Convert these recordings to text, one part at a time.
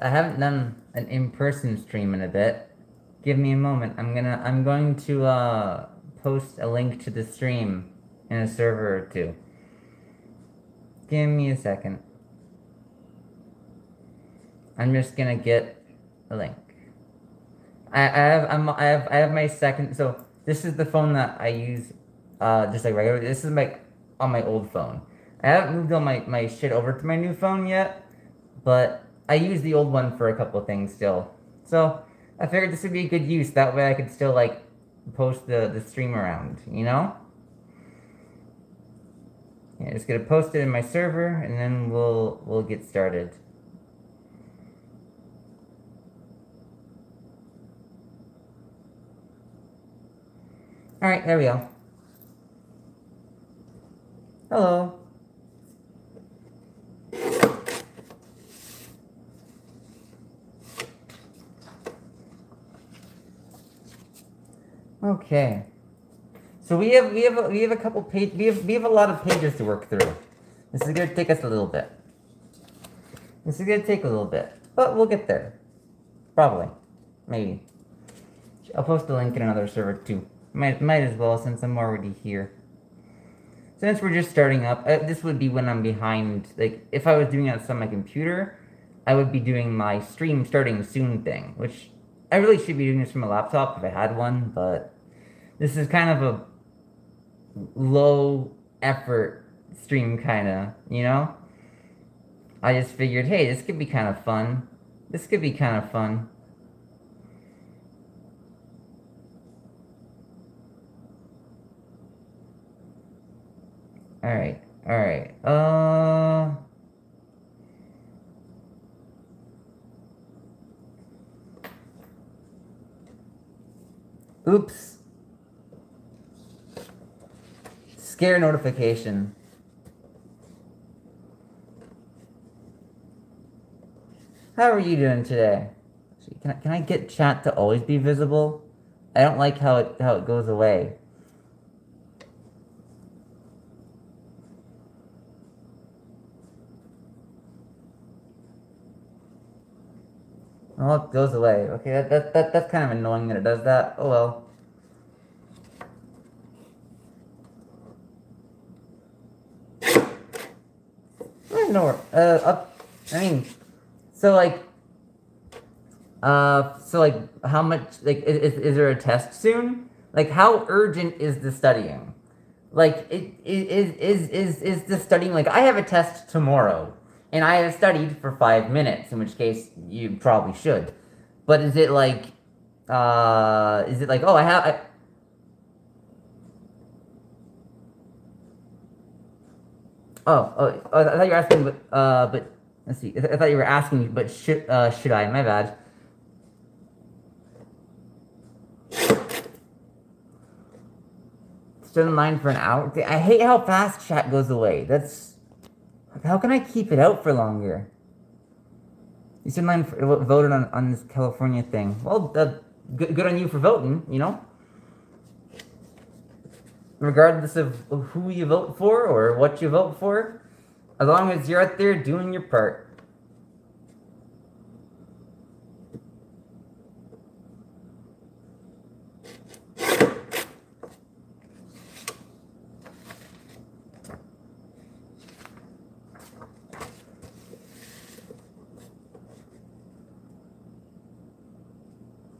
I haven't done an in-person stream in a bit. Give me a moment. I'm going to post a link to the stream in a server or two. Give me a second. I'm just gonna get a link. I have my second. So this is the phone that I use, just like regular. This is on my old phone. I haven't moved all my shit over to my new phone yet, but I use the old one for a couple things still. So I figured this would be a good use. That way I could still like post the stream around, you know? Yeah, just gonna post it in my server and then we'll get started. Alright, there we go. Hello. Okay. So we have a couple page we have a lot of pages to work through. This is gonna take us a little bit. But we'll get there. Probably. Maybe. I'll post a link in another server too. Might as well since I'm already here. Since we're just starting up, this would be when I'm behind. Like, if I was doing it on my computer, I would be doing my stream starting soon thing, which I really should be doing this from a laptop if I had one, but this is kind of a low effort stream, kinda, you know? I just figured, hey, this could be kind of fun. Alright. Oops. Scare notification. How are you doing today? Can I get chat to always be visible? I don't like how it goes away. Oh, it goes away. Okay, that's kind of annoying that it does that. Oh well. No, I mean, so like, how much, like, is there a test soon? Like, how urgent is the studying? Like, is the studying, like, I have a test tomorrow, and I have studied for 5 minutes, in which case you probably should. But is it like, oh, I I thought you were asking, but let's see. I thought you were asking, but should I? My bad. Stood in line for an hour. I hate how fast chat goes away. That's how can I keep it out for longer? You stood in line for voted on this California thing. Well, good on you for voting. You know. Regardless of who you vote for or what you vote for, as long as you're out there doing your part.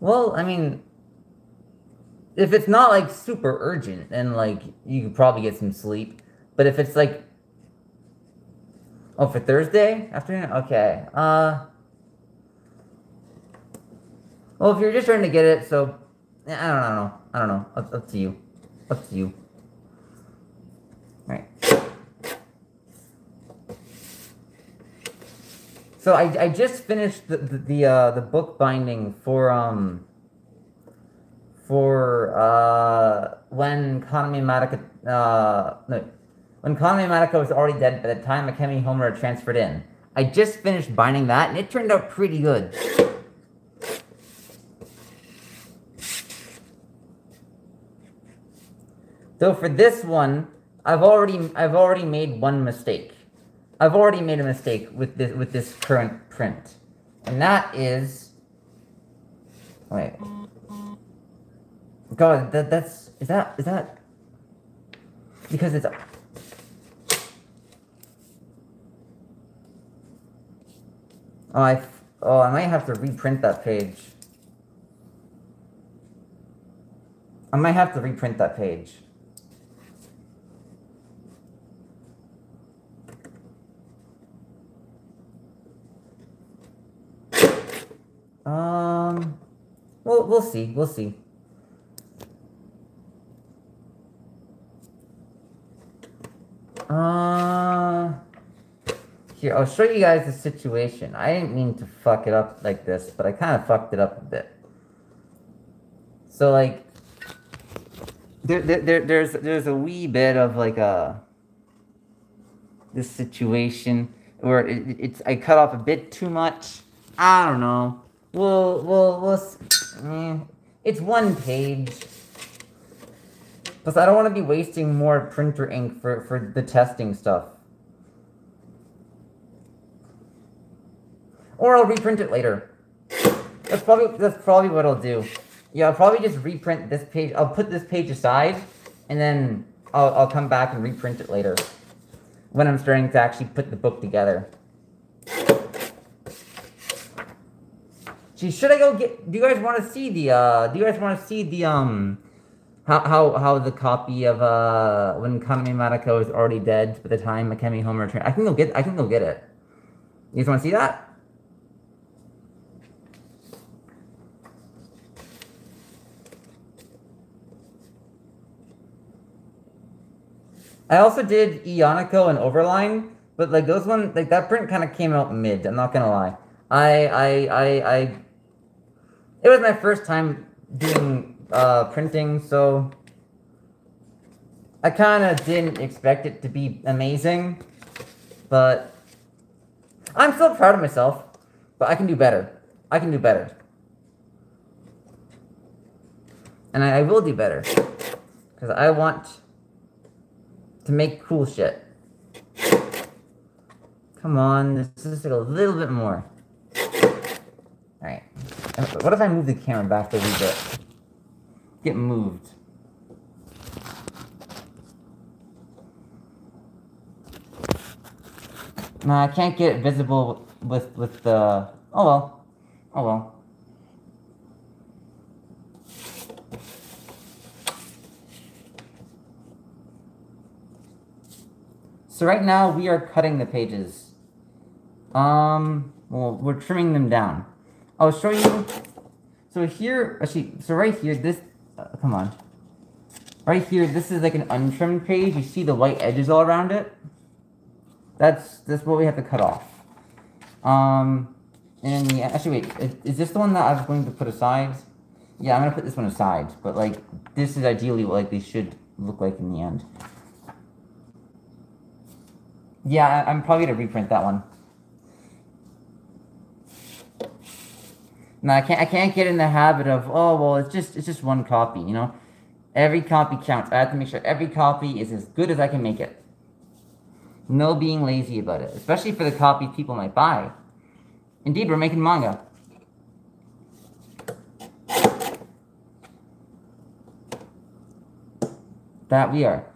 Well, I mean, if it's not like super urgent, then like you could probably get some sleep. But if it's like, oh, for Thursday afternoon, okay. Well, if you're just trying to get it, so I don't know. Up to you. Up to you. All right. So I just finished the book binding for when Kaname Madoka no, when Kaname Madoka was already dead by the time Akemi Homura transferred in. I just finished binding that and it turned out pretty good. So for this one, I've already made one mistake. I've already made a mistake with this current print. And that is... Wait. God, that's... Is that... Because it's... I might have to reprint that page. I might have to reprint that page. We'll see. We'll see. Here, I'll show you guys the situation. I didn't mean to fuck it up like this, but I kind of fucked it up a bit. So, like, there's a wee bit of, like, this situation where I cut off a bit too much. I don't know. It's one page. Plus, I don't want to be wasting more printer ink for the testing stuff. Or I'll reprint it later. That's probably what I'll do. Yeah, I'll probably just reprint this page. I'll put this page aside, and then I'll come back and reprint it later. When I'm starting to actually put the book together. Gee, should I go get... Do you guys want to see the, how the copy of, When Kame Mariko is already dead by the time Akemi Homer returns? I can go get it. You guys want to see that? I also did Ioniko and Overline, but like those one, like that print kind of came out mid. I'm not gonna lie. It was my first time doing printing, so I kind of didn't expect it to be amazing, but I'm still proud of myself. But I can do better. I can do better, and I will do better because I want to make cool shit. Come on, this is like a little bit more. Alright. What if I move the camera back a wee bit? Get moved. Nah, I can't get it visible with the... Oh well. Oh well. So right now, we are cutting the pages. Well, we're trimming them down. I'll show you. So here, actually, so right here, this, come on. Right here, this is like an untrimmed page. You see the white edges all around it? That's what we have to cut off. And yeah, actually, wait, is this the one that I was going to put aside? Yeah, I'm gonna put this one aside, but like, this is ideally what like they should look like in the end. Yeah, I'm probably gonna reprint that one. No, I can't get in the habit of, oh well, it's just one copy, you know. Every copy counts. I have to make sure every copy is as good as I can make it. No being lazy about it, especially for the copies people might buy. Indeed, we're making manga. That we are.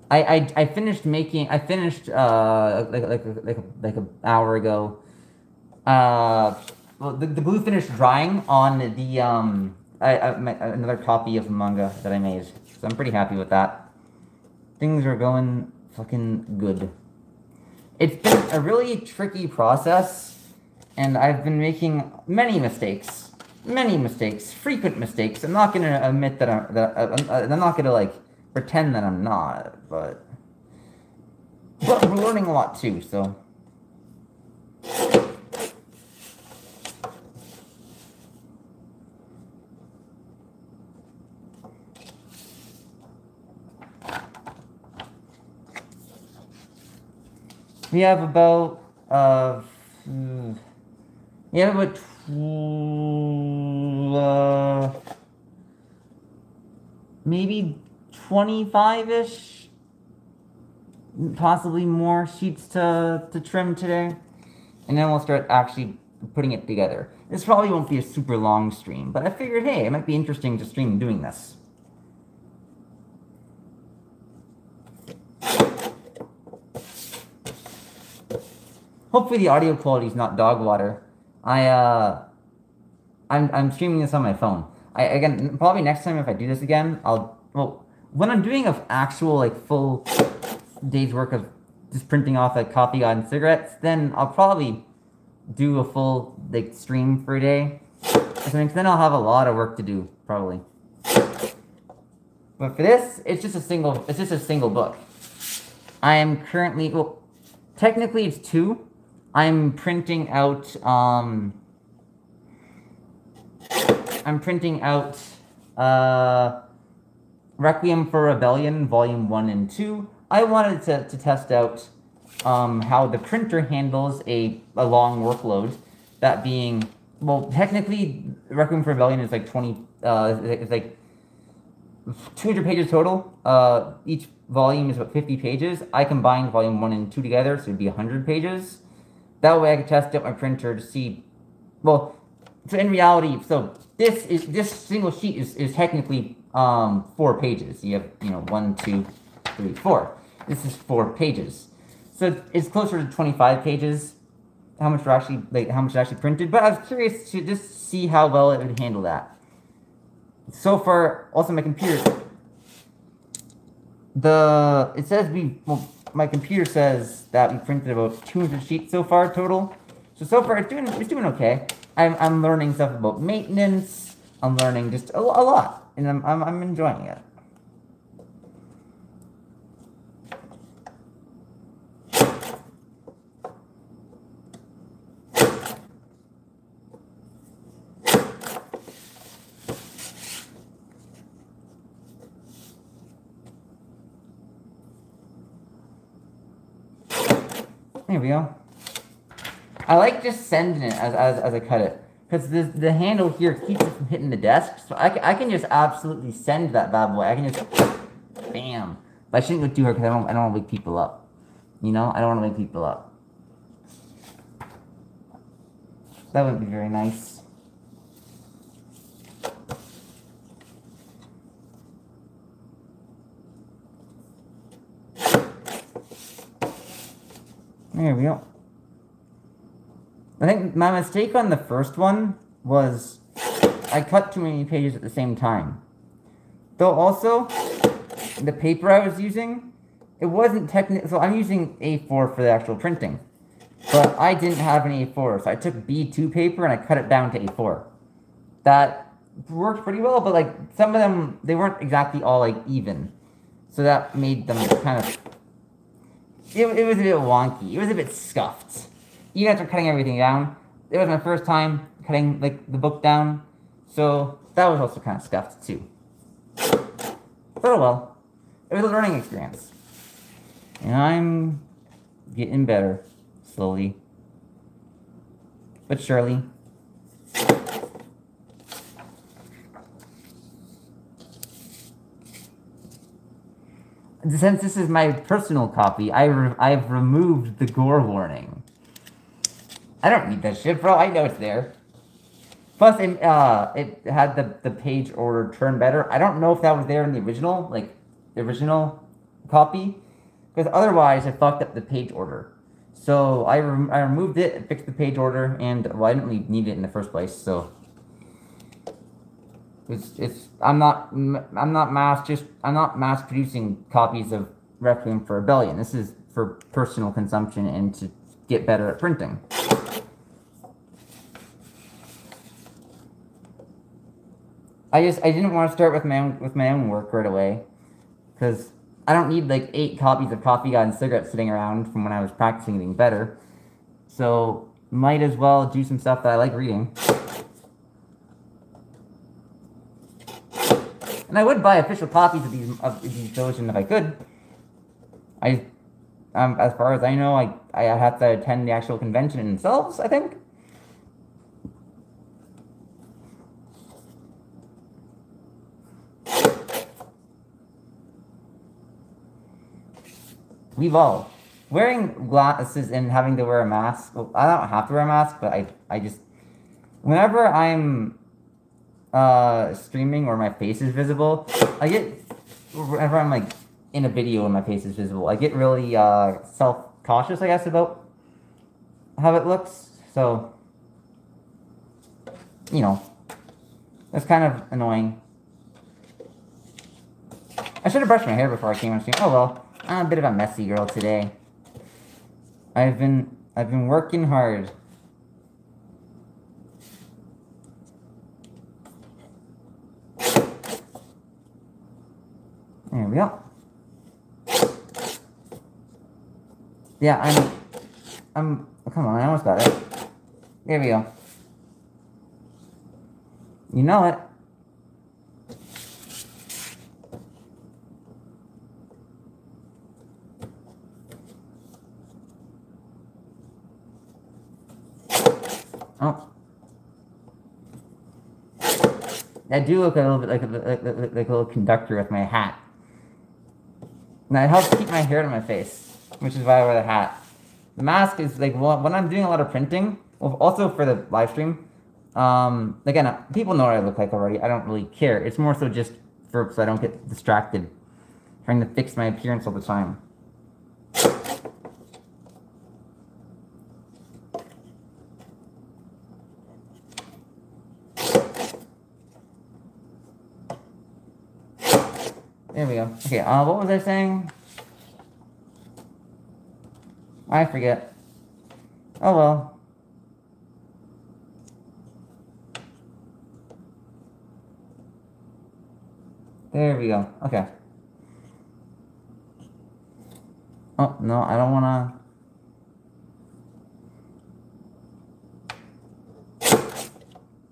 I finished making. I finished like an hour ago. Well, the glue finished drying on the another copy of manga that I made, so I'm pretty happy with that. Things are going fucking good. It's been a really tricky process, and I've been making many mistakes, frequent mistakes. I'm not gonna admit that I'm not gonna like pretend that I'm not, but we're learning a lot too, so. We have about, maybe 25-ish, possibly more sheets to trim today. And then we'll start actually putting it together. This probably won't be a super long stream, but I figured, hey, it might be interesting to stream doing this. Hopefully the audio quality is not dog water. I'm streaming this on my phone. Again, probably next time if I do this again, when I'm doing an actual, like, full day's work of just printing off, like, coffee god and cigarettes, then I'll probably do a full, like, stream for a day. Then I'll have a lot of work to do, probably. But for this, it's just a single book. I am currently, well, technically it's 2. I'm printing out, Requiem for Rebellion, Volume 1 and 2. I wanted to test out how the printer handles a long workload. That being, well, technically, Requiem for Rebellion is like 200 pages total. Each volume is about 50 pages. I combined Volume 1 and 2 together, so it'd be 100 pages. That way I could test out my printer to see, well, so in reality, so this single sheet is technically 4 pages. You have, 1, 2, 3, 4. This is 4 pages. So it's closer to 25 pages, how much is actually printed. But I was curious to just see how well it would handle that. So far, also my computer, my computer says that we printed about 200 sheets so far total. So far it's doing okay. I'm learning stuff about maintenance. I'm learning just a lot, and I'm enjoying it. There we go. I like just sending it as I cut it, because the handle here keeps it from hitting the desk, so I can just absolutely send that bad boy. I can just, bam. But I shouldn't go too hard, because I don't want to wake people up. I don't want to wake people up. That wouldn't be very nice. There we go. I think my mistake on the first one was I cut too many pages at the same time. Though also, the paper I was using, it wasn't technically, so I'm using A4 for the actual printing. But I didn't have any A4, so I took B2 paper and I cut it down to A4. That worked pretty well, but like some of them, they weren't exactly all like even. So that made them kind of, it was a bit wonky. It was a bit scuffed. Even after cutting everything down, it was my first time cutting like the book down, so that was also kind of scuffed too. But oh well, it was a learning experience, and I'm getting better slowly but surely. Since this is my personal copy, I've removed the gore warning. I don't need that shit, bro. I know it's there. Plus, it had the page order turn better. I don't know if that was there in the original, copy, because otherwise I fucked up the page order. So I removed it, fixed the page order, and well, I didn't really need it in the first place. So I'm not mass producing copies of Requiem for Rebellion. This is for personal consumption and to get better at printing. I didn't want to start with my own work right away, because I don't need like 8 copies of Coffee God and Cigarettes sitting around from when I was practicing getting better. So might as well do some stuff that I like reading. And I would buy official copies of these versions if I could. As far as I know, I have to attend the actual convention themselves, I think. We've all. wearing glasses and having to wear a mask. Well, I don't have to wear a mask, but I just whenever I'm streaming or my face is visible, I get whenever I'm like in a video and my face is visible, I get really self-cautious, I guess, about how it looks. So, you know, that's kind of annoying. I should have brushed my hair before I came on stream. Oh well, I'm a bit of a messy girl today. I've been working hard. There we go. Yeah, I'm. Come on, I almost got it. There we go. You know it. Oh. I do look a little bit like a little conductor with my hat. And it helps keep my hair out of my face, which is why I wear the hat. The mask is like, when I'm doing a lot of printing, well, also for the live stream, again, people know what I look like already. I don't really care. It's more so just so I don't get distracted trying to fix my appearance all the time. There we go. Okay, what was I saying? I forget. Oh well. There we go. Okay. Oh, no, I don't wanna...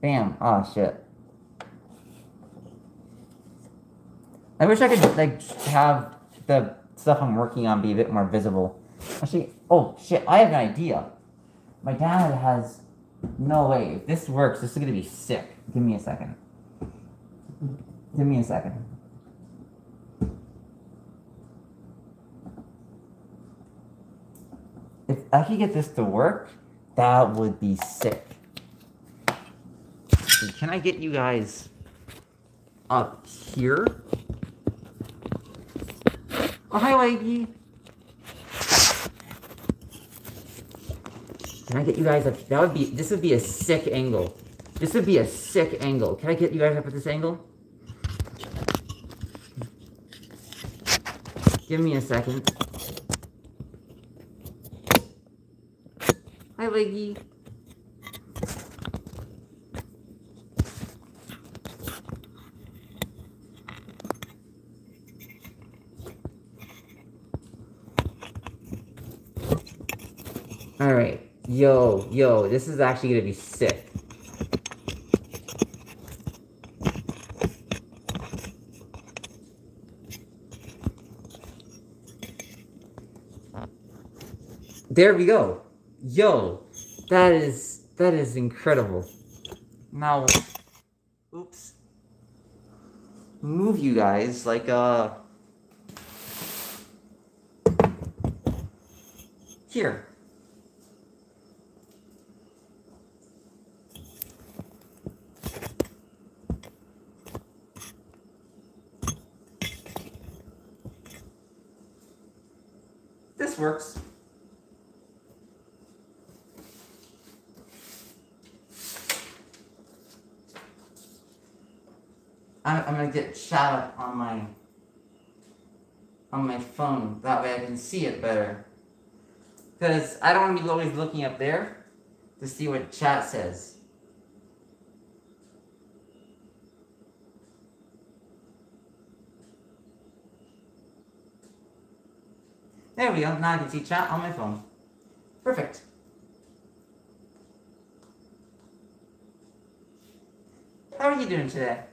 Bam. Oh, shit. I wish I could, like, have the stuff I'm working on be a bit more visible. Actually, oh, shit, I have an idea. My dad has... No way. If this works, this is gonna be sick. Give me a second. Give me a second. If I could get this to work, that would be sick. Can I get you guys up here? Oh, hi, Leggy. Can I get you guys up? This would be a sick angle. This would be a sick angle. Can I get you guys up at this angle? Give me a second. Hi, Leggy. Alright. Yo, this is actually gonna be sick. There we go. Yo, that is incredible. Now, oops. Move you guys like here. This works. I'm gonna get chat up on my phone. That way I can see it better. Because I don't want to be always looking up there to see what chat says. There we go. Now I can see chat on my phone. Perfect. How are you doing today?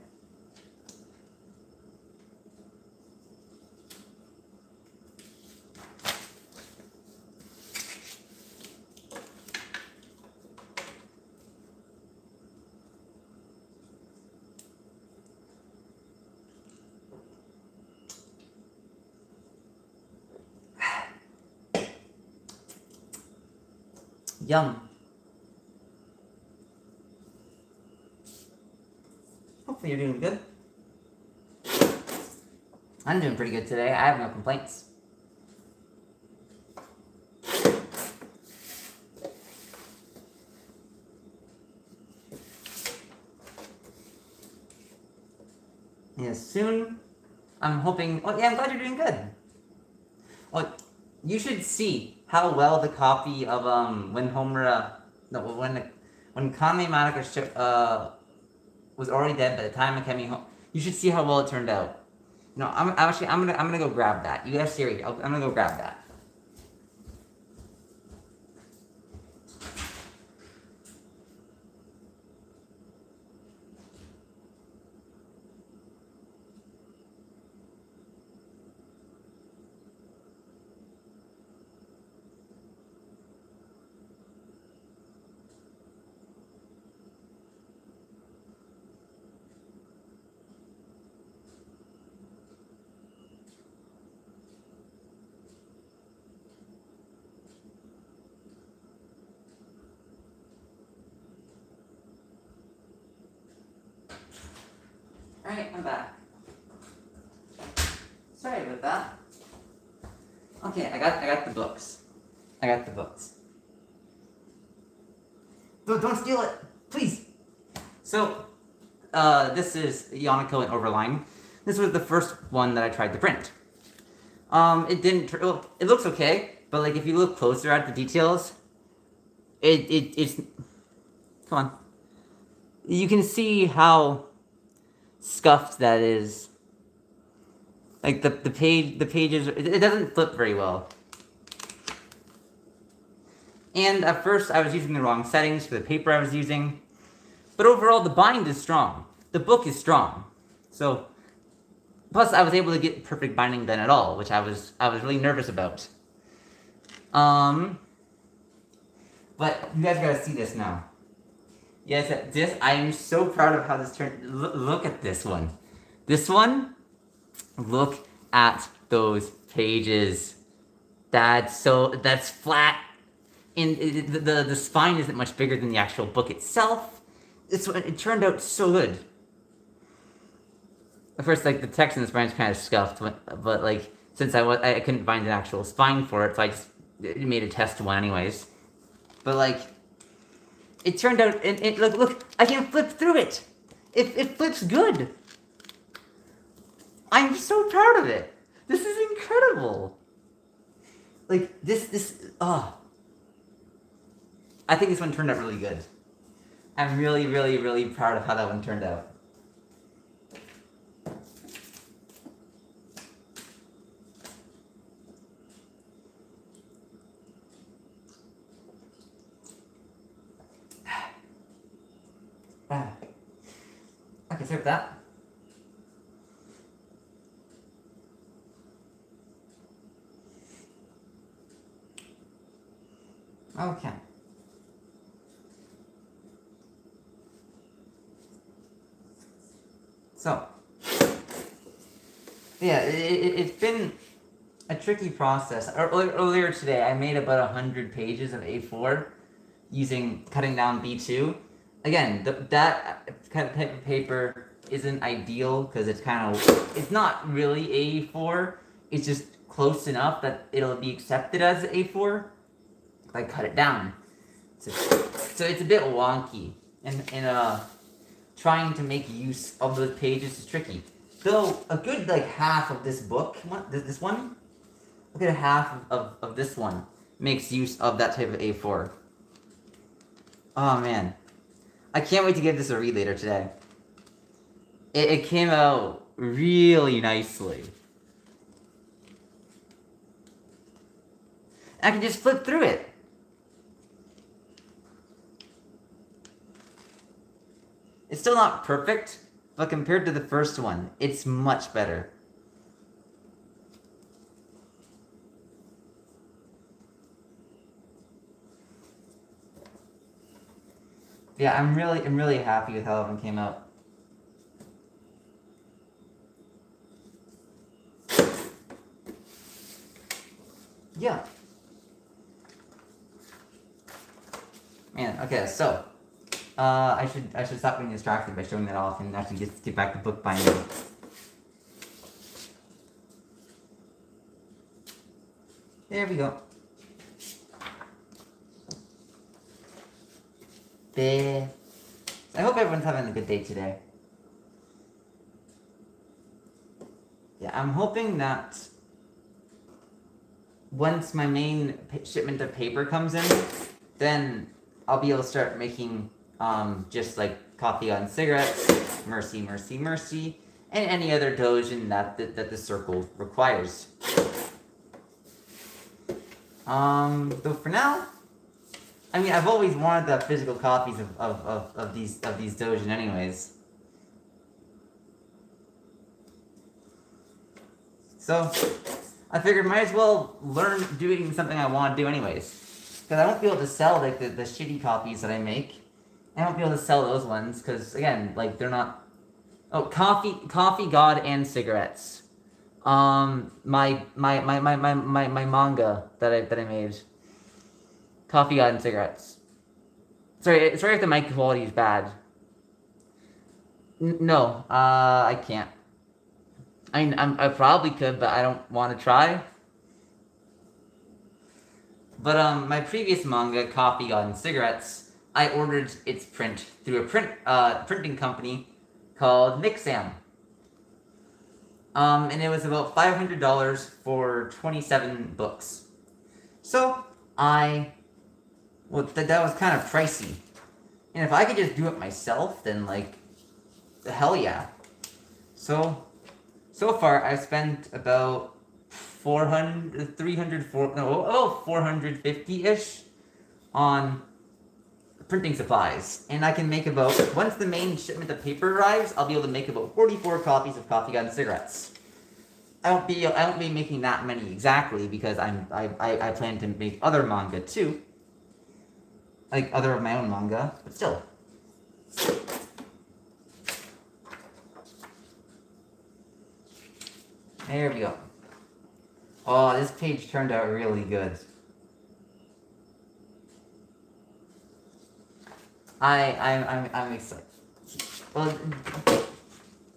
Yum. Hopefully you're doing good. I'm doing pretty good today. I have no complaints. Yeah, soon. I'm hoping. Oh, yeah, I'm glad you're doing good. Well, you should see how well the copy of when Kame Madoka was already dead by the time of coming home. You should see how well it turned out. No, I'm gonna go grab that. You have Siri. I'm gonna go grab that. Alright, I'm back. Sorry about that. Okay, I got the books. I got the books. Don't steal it, please. So, this is Yonako and Overline. This was the first one that I tried to print. It didn't. Well, it looks okay, but like if you look closer at the details, it's. Come on. You can see how scuffed that is. Like the pages, it doesn't flip very well. And at first I was using the wrong settings for the paper I was using. But overall the bind is strong. The book is strong. So plus I was able to get perfect binding done at all, which I was really nervous about. But you guys gotta see this now. Yes, I am so proud of how this turned. Look at this one. This one, look at those pages. That's flat. And the spine isn't much bigger than the actual book itself. It turned out so good. Of course, like the text in the spine is kind of scuffed, but like since I couldn't find an actual spine for it, so I just made a test one anyways. But like, it turned out, and look, I can flip through it. It flips good. I'm so proud of it. This is incredible. Like, I think this one turned out really good. I'm really, really, really proud of how that one turned out. Okay, sorry for that. Okay. So, yeah, it's been a tricky process. Earlier today, I made about 100 pages of A4 cutting down B2. Again, that kind of type of paper isn't ideal because it's not really A4. It's just close enough that it'll be accepted as A4. I cut it down. So it's a bit wonky. And trying to make use of those pages is tricky. Though a good like half of this book, this one, a good half of this one makes use of that type of A4. Oh man, I can't wait to give this a read later today. It came out really nicely. I can just flip through it. It's still not perfect, but compared to the first one, it's much better. Yeah, I'm really happy with how everyone came out. Yeah. Man, okay, so I should stop being distracted by showing that off and actually just get back to bookbinding. There we go. There. I hope everyone's having a good day today. Yeah, I'm hoping that once my main shipment of paper comes in, then I'll be able to start making just like coffee on cigarettes, mercy, mercy, mercy, and any other dojin that the circle requires. Though for now, I mean, I've always wanted the physical copies of these dojin anyways. So, I figured might as well learn doing something I want to do anyways. Because I won't be able to sell, like, the shitty copies that I make. I won't be able to sell those ones, because, again, like, they're not... Oh, Coffee God and cigarettes. My manga that I made. Coffee God and cigarettes. Sorry if the mic quality is bad. No, I can't. I mean, I probably could, but I don't want to try. But, my previous manga, Coffee God and Cigarettes, I ordered its print through a printing company called Nixam. And it was about $500 for 27 books. So, well, that was kind of pricey. And if I could just do it myself, then, like, hell yeah. So far, I've spent about 450-ish on printing supplies. And I can make about, once the main shipment of paper arrives, I'll be able to make about 44 copies of Coffee God and Cigarettes. I won't be making that many exactly, because I plan to make other manga too. Like, other of my own manga, but still. There we go. Oh, this page turned out really good. I'm excited. Well,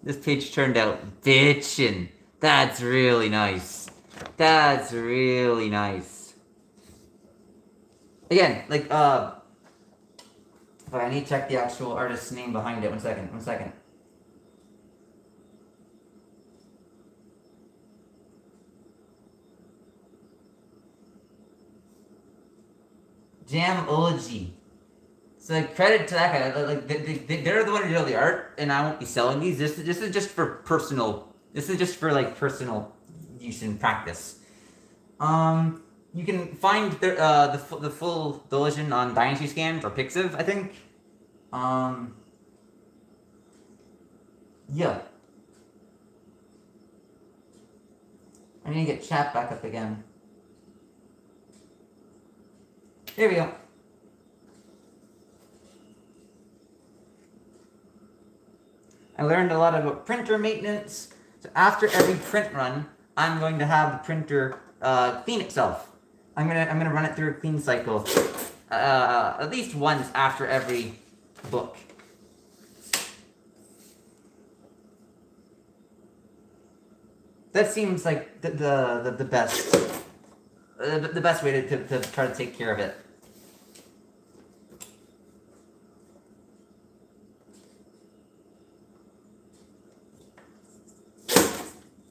this page turned out bitchin'. That's really nice. That's really nice. Again, like, but I need to check the actual artist's name behind it. One second. Jamology. So, like, credit to that guy. Like, they're the one who did all the art, and I won't be selling these. This is just for personal. This is just for, like, personal use and practice. You can find the full Dojin on Dynasty Scans or Pixiv, I think. Yeah. I need to get chat back up again. Here we go. I learned a lot about printer maintenance. So after every print run, I'm going to have the printer clean itself. I'm gonna run it through a clean cycle at least once after every book. That seems like the best way to try to take care of it.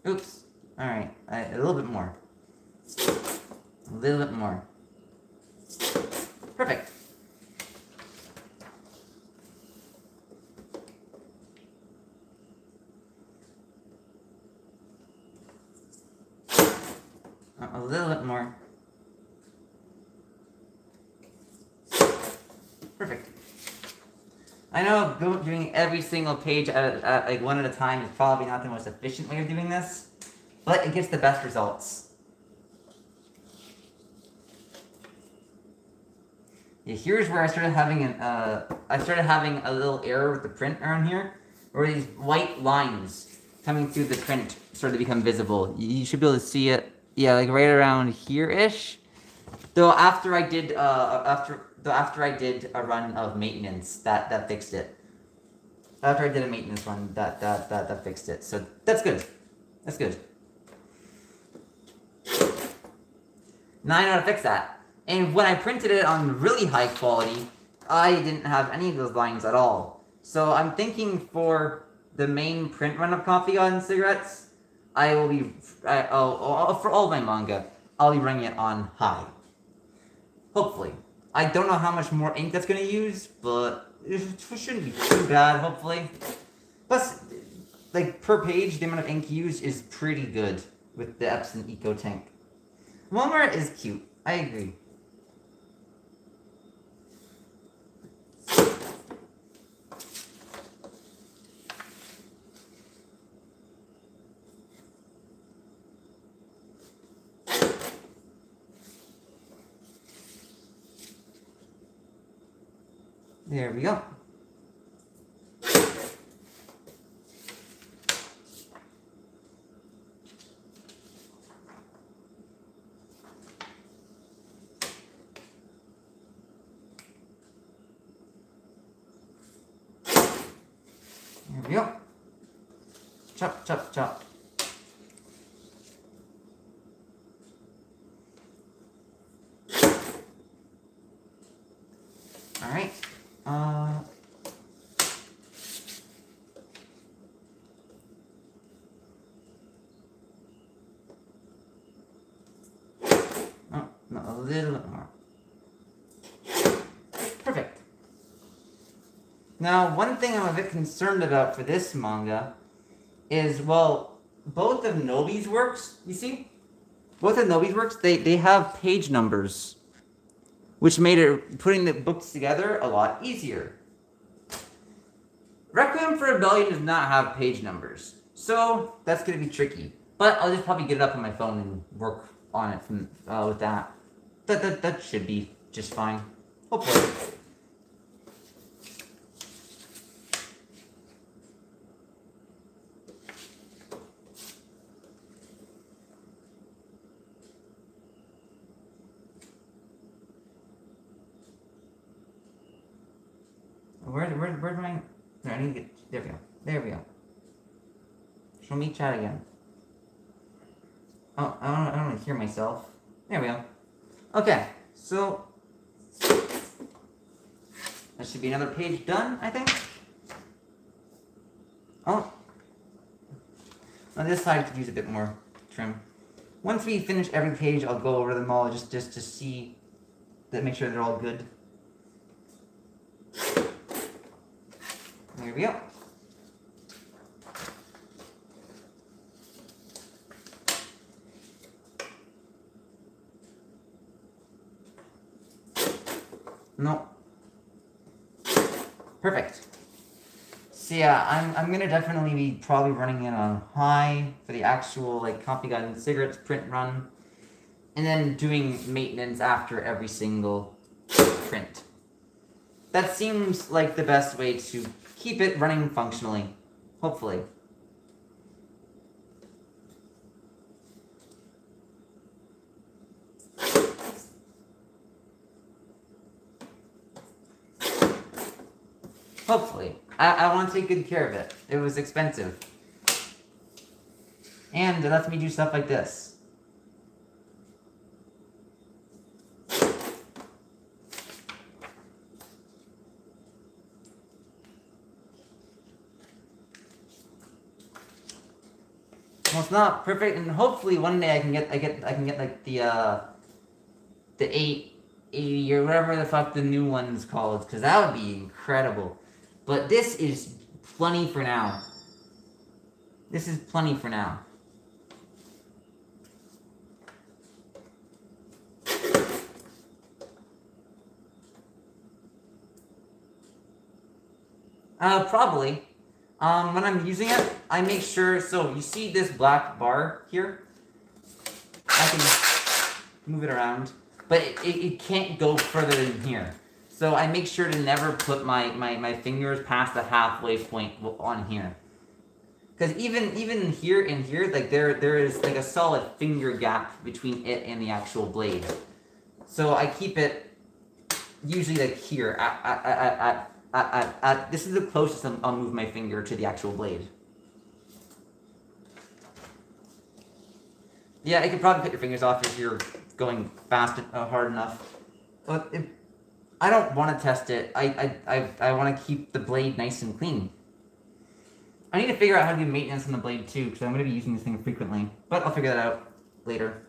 Oops. Alright, a little bit more. A little bit more. Perfect. A little bit more. Perfect. I know doing every single page like one at a time is probably not the most efficient way of doing this, but it gets the best results. Yeah, here's where I started having a little error with the print around here, where these white lines coming through the print started to become visible. You should be able to see it, yeah, like right around here-ish. Though after I did, after I did a run of maintenance, that fixed it. After I did a maintenance run, that fixed it. So that's good. That's good. Now I know how to fix that. And when I printed it on really high quality, I didn't have any of those lines at all. So I'm thinking for the main print run of Coffee Gun Cigarettes, I will be, for all my manga, I'll be running it on high. Hopefully. I don't know how much more ink that's going to use, but it shouldn't be too bad, hopefully. Plus, like, per page, the amount of ink used is pretty good with the Epson Eco Tank. Walmart is cute. I agree. There we go. There we go. Chop, chop, chop. All right. Oh, no, a little bit more. Perfect. Now, one thing I'm a bit concerned about for this manga is, well, both of Nobi's works, you see? Both of Nobi's works, they have page numbers, which made it, putting the books together, a lot easier. Requiem for Rebellion does not have page numbers, so that's going to be tricky. But I'll just probably get it up on my phone and work on it from, with that. That should be just fine. Hopefully. Where's my... No, I need to get... There we go. There we go. Show me chat again. Oh, I don't want to hear myself. There we go. Okay, so... That should be another page done, I think. Oh. On this side, I could use a bit more trim. Once we finish every page, I'll go over them all just to see... that make sure they're all good. There we go. No. Perfect. So yeah, I'm gonna definitely be probably running it on high for the actual like Coffee Gun Cigarettes print run, and then doing maintenance after every single print. That seems like the best way to keep it running functionally, hopefully. Hopefully. I want to take good care of it. It was expensive. And it lets me do stuff like this. Well, it's not perfect, and hopefully one day I can get like the 880 or whatever the fuck the new one's called, because that would be incredible. But this is plenty for now. This is plenty for now. Probably. When I'm using it, I make sure, so you see this black bar here? I can move it around, but it can't go further than here. So I make sure to never put my fingers past the halfway point on here. Because even here and here, like there is like a solid finger gap between it and the actual blade. So I keep it usually like here, this is the closest I'll move my finger to the actual blade. Yeah, it could probably cut your fingers off if you're going fast hard enough. But I don't want to test it. I want to keep the blade nice and clean. I need to figure out how to do maintenance on the blade too, because I'm going to be using this thing frequently. But I'll figure that out later.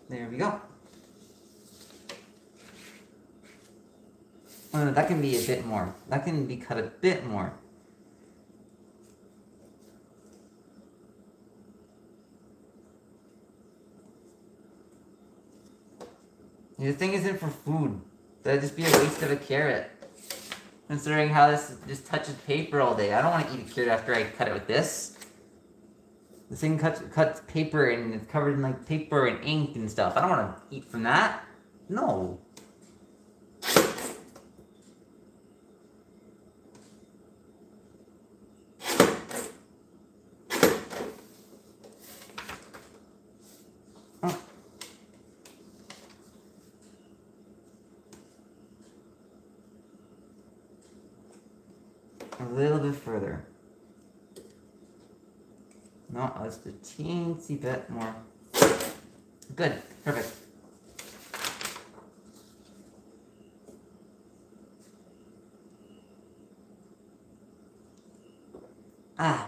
There we go. Oh, no, that can be a bit more. That can be cut a bit more. The thing isn't for food. That'd just be a waste of a carrot. Considering how this just touches paper all day. I don't want to eat a carrot after I cut it with this. This thing cuts paper and it's covered in like paper and ink and stuff. I don't want to eat from that. No. A little bit further. No, just a teensy bit more. Good, perfect. I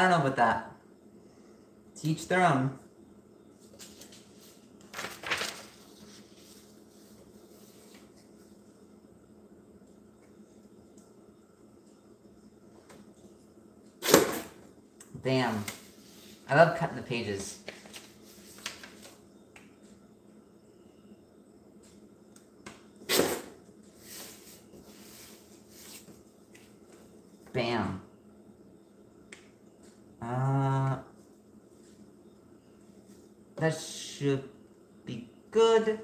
don't know about that. To each their own. Bam. I love cutting the pages. Bam. That should be good.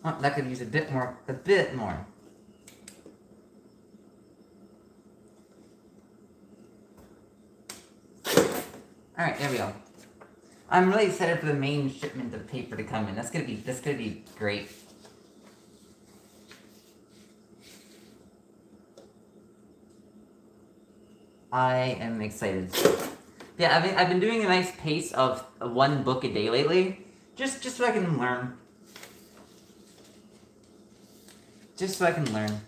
Oh, that could use a bit more, a bit more. Alright, there we go. I'm really excited for the main shipment of paper to come in. That's gonna be great. I am excited. Yeah, I've been doing a nice pace of one book a day lately, just so I can learn. Just so I can learn.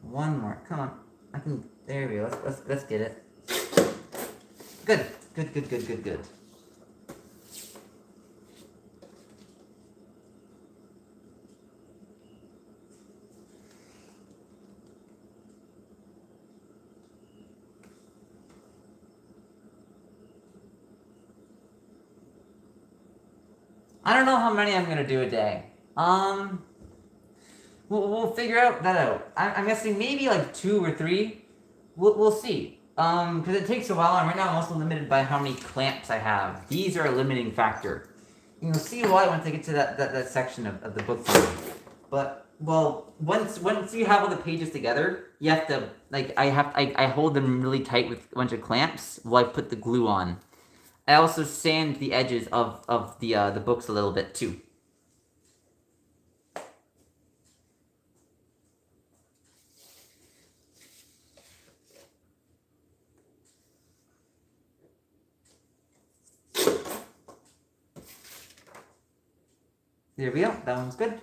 One more. Come on. I can. There we go. Let's get it. Good. Good. I don't know how many I'm gonna do a day. We'll figure that out. I'm guessing maybe like 2 or 3. We'll see. Because it takes a while, and right now I'm also limited by how many clamps I have. These are a limiting factor. You'll see why once I get to that section of the book binding. But well, once you have all the pages together, you have to I hold them really tight with a bunch of clamps while I put the glue on. I also sand the edges of the books a little bit too. There we go. That one's good.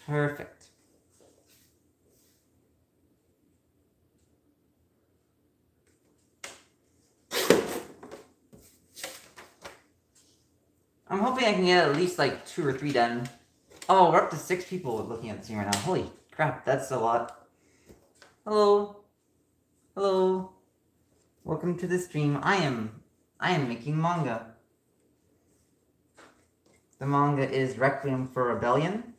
Perfect. I'm hoping I can get at least like 2 or 3 done. Oh, we're up to 6 people looking at the stream right now. Holy crap, that's a lot. Hello. Hello. Welcome to the stream. I am making manga. The manga is Requiem for Rebellion.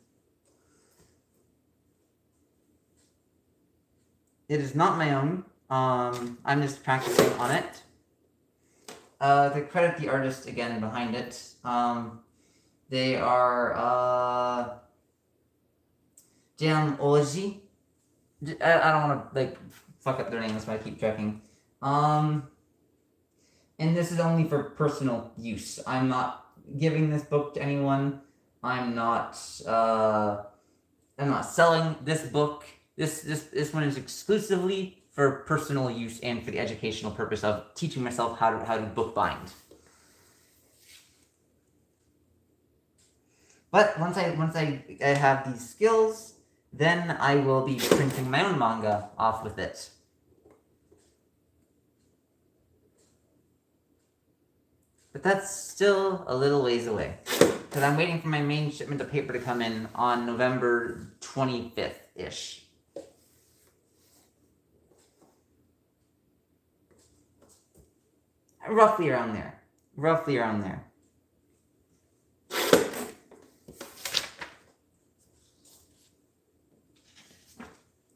It is not my own. I'm just practicing on it. To credit the artist again behind it. They are Jam Oji. I don't want to like fuck up their names, but I keep checking. And this is only for personal use. I'm not giving this book to anyone. I'm not selling this book. This one is exclusively for personal use and for the educational purpose of teaching myself how to bookbind. But once I have these skills, then I will be printing my own manga off with it. But that's still a little ways away. Because I'm waiting for my main shipment of paper to come in on November 25th-ish. Roughly around there. Roughly around there.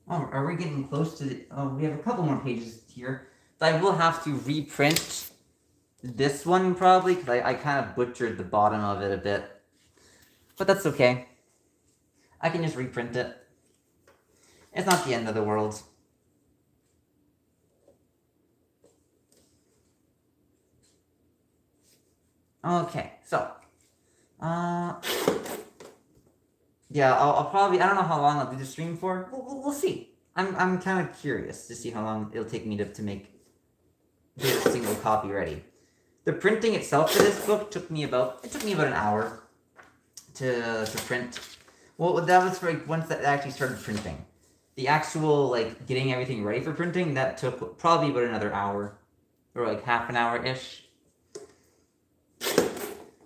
Oh, are we getting close to the... Oh, we have a couple more pages here. So I will have to reprint this one, probably, because I kind of butchered the bottom of it a bit. But that's okay. I can just reprint it. It's not the end of the world. Okay, so... yeah, I'll probably... I don't know how long I'll do the stream for. We'll see. I'm kind of curious to see how long it'll take me to make this single copy ready. The printing itself for this book took me about an hour to print. Well, that was for like once that actually started printing. The actual like getting everything ready for printing, that took probably about another hour, or like half an hour-ish.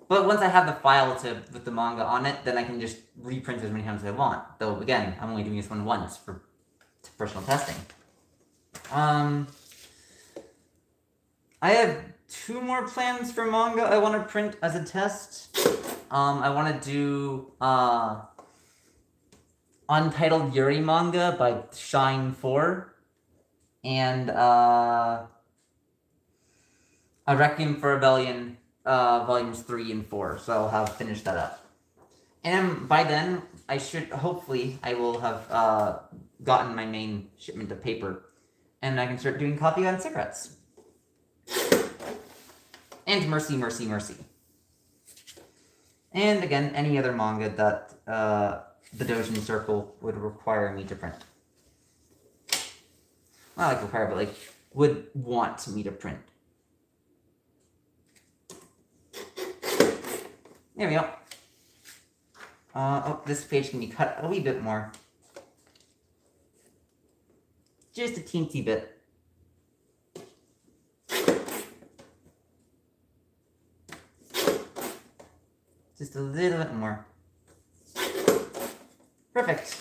But once I have the file with the manga on it, then I can just reprint as many times as I want. Though again, I'm only doing this one once for personal testing. I have 2 more plans for manga I want to print as a test. I want to do Untitled Yuri manga by Shine 4 and a Requiem for Rebellion volumes 3 and 4. So I'll have finished that up. And by then, hopefully, I will have gotten my main shipment of paper. And I can start doing coffee on cigarettes. And mercy, mercy, mercy. And again, any other manga that the Dojin Circle would require me to print. Not like require, but like would want me to print. There we go. Oh, this page can be cut a wee bit more. Just a teensy bit. Just a little bit more. Perfect.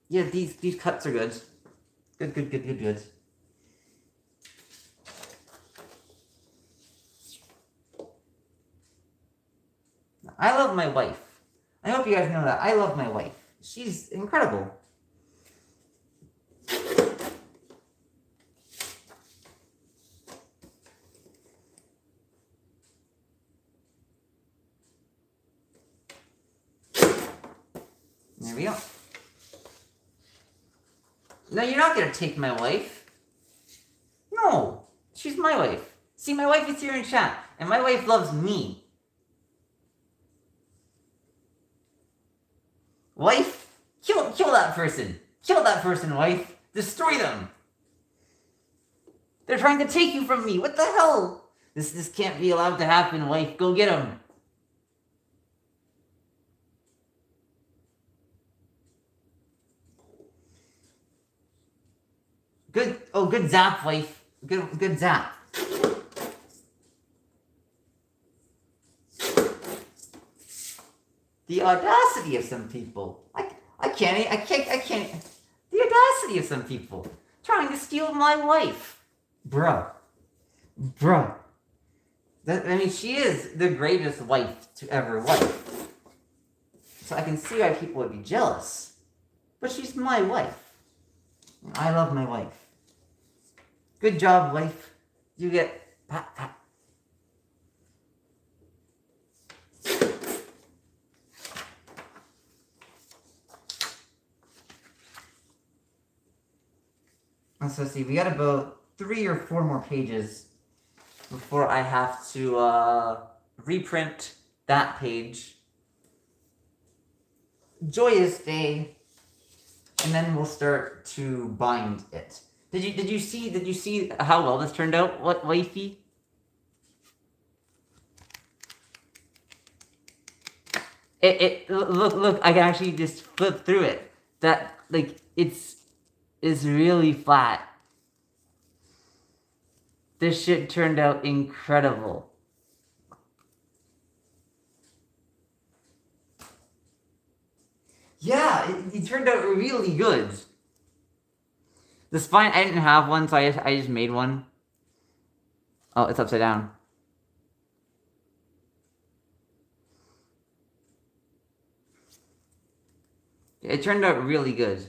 Yeah, these cuts are good. Good. I love my wife. I hope you guys know that. I love my wife. She's incredible. There we go. No, you're not gonna take my wife. No, she's my wife. See, my wife is here in chat, and my wife loves me. Wife, kill that person. Kill that person, wife. Destroy them. They're trying to take you from me. What the hell? This can't be allowed to happen, wife. Go get them. Good. Oh, good zap, wife. Good zap. The audacity of some people. I can't. The audacity of some people trying to steal my wife, bruh. I mean, she is the greatest wife to ever wife. So I can see why people would be jealous. But she's my wife. I love my wife. Good job, wife. You get pat, pat. So let's see, we got about 3 or 4 more pages before I have to reprint that page. Joyous day. And then we'll start to bind it. Did you see how well this turned out, wifey? Look, I can actually just flip through it. That, like, it's really flat. This shit turned out incredible. Yeah, it turned out really good. The spine, I didn't have one, so I just made one. Oh, it's upside down. It turned out really good.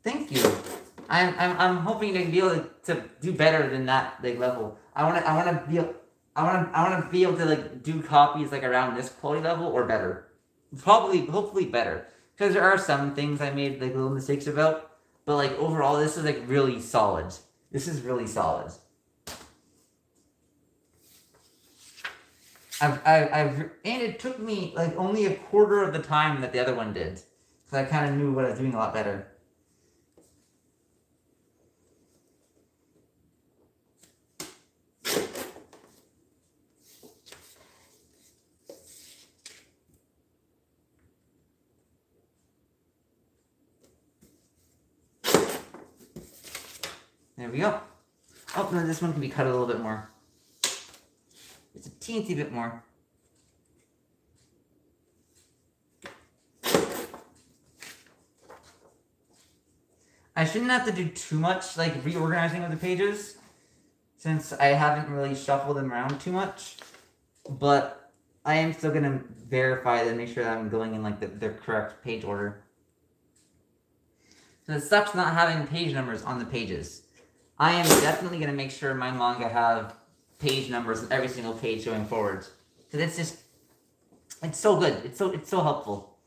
Thank you. I'm hoping to be able to do better than that level. I wanna be able to like do copies like around this quality level or better. Hopefully better. Because there are some things I made like little mistakes about, but like overall this is like really solid. This is really solid. And it took me like only a quarter of the time that the other one did. So I kind of knew what I was doing a lot better. There we go. Oh, no, this one can be cut a little bit more. It's a teensy bit more. I shouldn't have to do too much, like, reorganizing of the pages, since I haven't really shuffled them around too much. But I am still going to verify and make sure that I'm going in, like, the correct page order. So it sucks not having page numbers on the pages. I am definitely going to make sure my manga have page numbers on every single page going forward. Because it's just, it's so good. It's so helpful.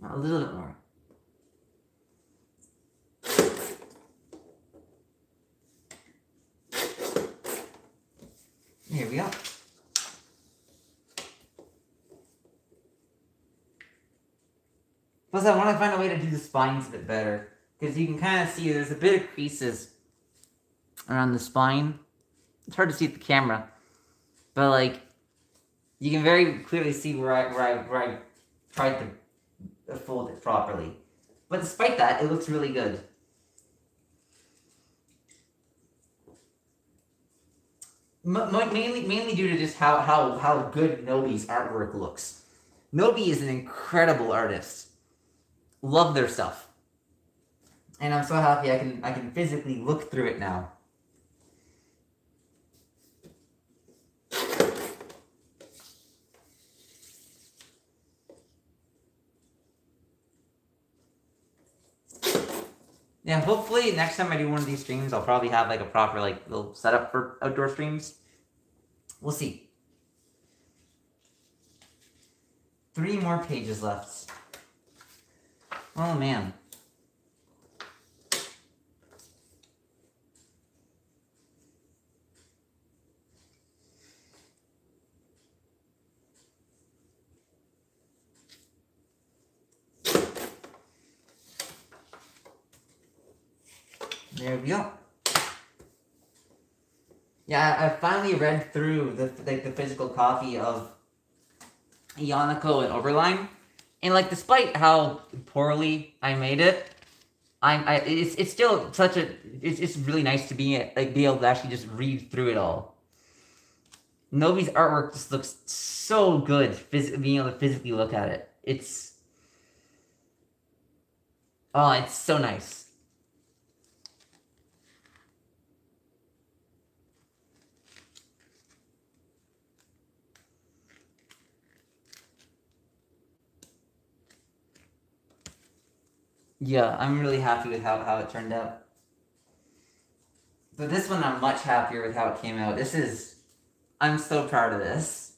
A little bit more. Here we go. Plus, I want to find a way to do the spines a bit better. Because you can kind of see there's a bit of creases around the spine. It's hard to see with the camera. But, like, you can very clearly see where I tried to fold it properly. But despite that, it looks really good. Mainly due to just how good Nobi's artwork looks. Nobi is an incredible artist. Love their stuff. And I'm so happy I can physically look through it now. Yeah, hopefully next time I do one of these streams, I'll probably have like a proper like little setup for outdoor streams. We'll see. 3 more pages left. Oh man. There we go. Yeah, I finally read through the physical copy of Yanako and Overline, and like despite how poorly I made it, it's still such a it's really nice to be able to actually just read through it all. Nobi's artwork just looks so good. Being able to physically look at it, it's so nice. Yeah, I'm really happy with how it turned out. But this one, I'm much happier with how it came out. I'm so proud of this.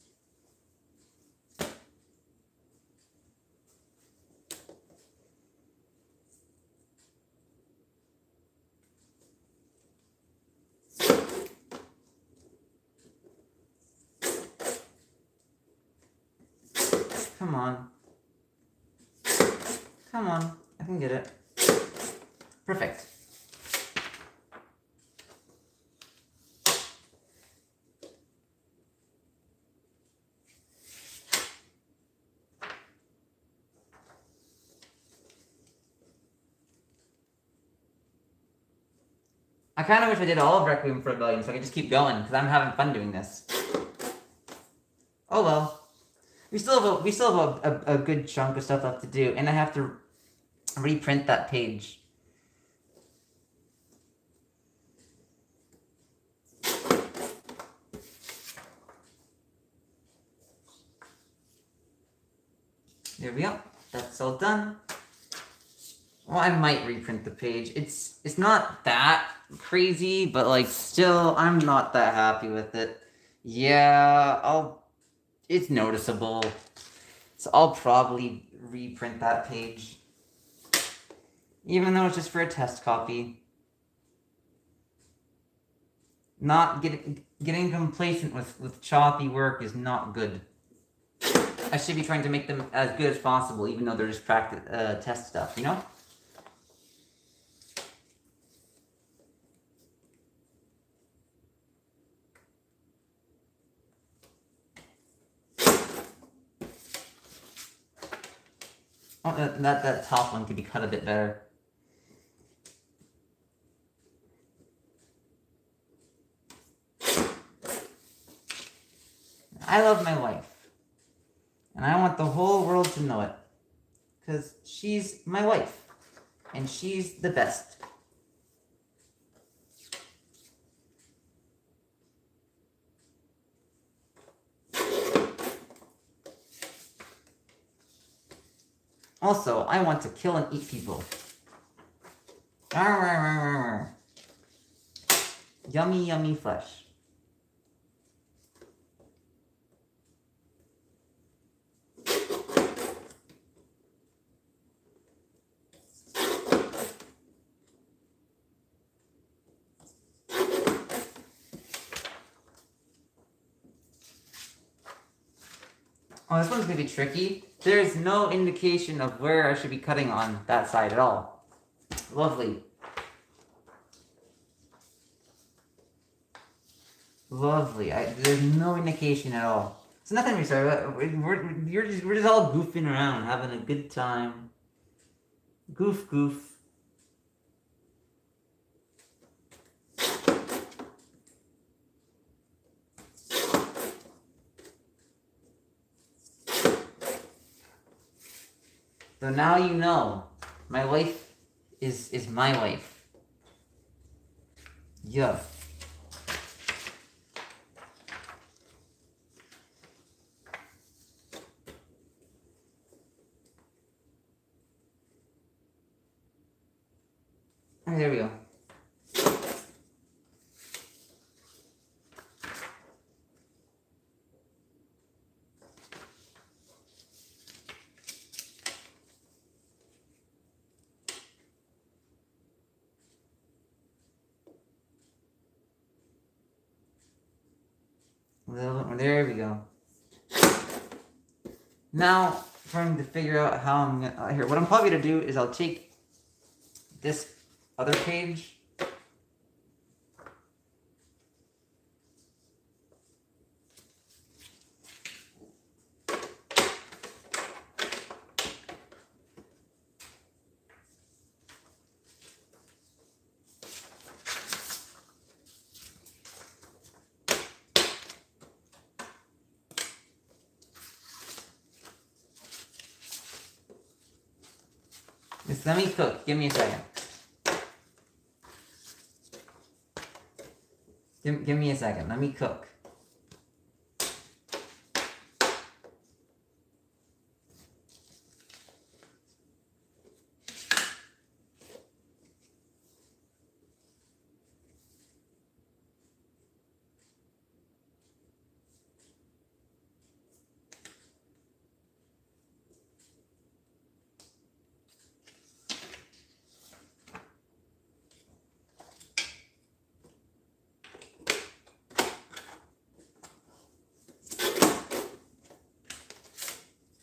Come on. Come on. I can get it. Perfect. I kind of wish I did all of Requiem for Rebellion so I could just keep going, because I'm having fun doing this. Oh well. We still have a good chunk of stuff left to do, and I have to reprint that page. There we go. That's all done. Well, I might reprint the page. It's not that crazy, but like still, I'm not that happy with it. Yeah, it's noticeable. So I'll probably reprint that page. Even though it's just for a test copy. Not getting complacent with choppy work is not good. I should be trying to make them as good as possible, even though they're just test stuff, you know? Oh, that top one could be cut a bit better. I love my wife. And I want the whole world to know it. Because she's my wife. And she's the best. Also, I want to kill and eat people. Yummy, yummy flesh. Oh, this one's gonna be tricky. There's no indication of where I should be cutting on that side at all. Lovely. Lovely. There's no indication at all. So nothing to be sorry about. We're just all goofing around, having a good time. Goof, goof. So now you know, my wife is my wife. Yeah. And there we go. There we go. Now, trying to figure out how here. What I'm probably gonna do is I'll take this other page Just let me cook. Give me a second. Give me a second. Let me cook.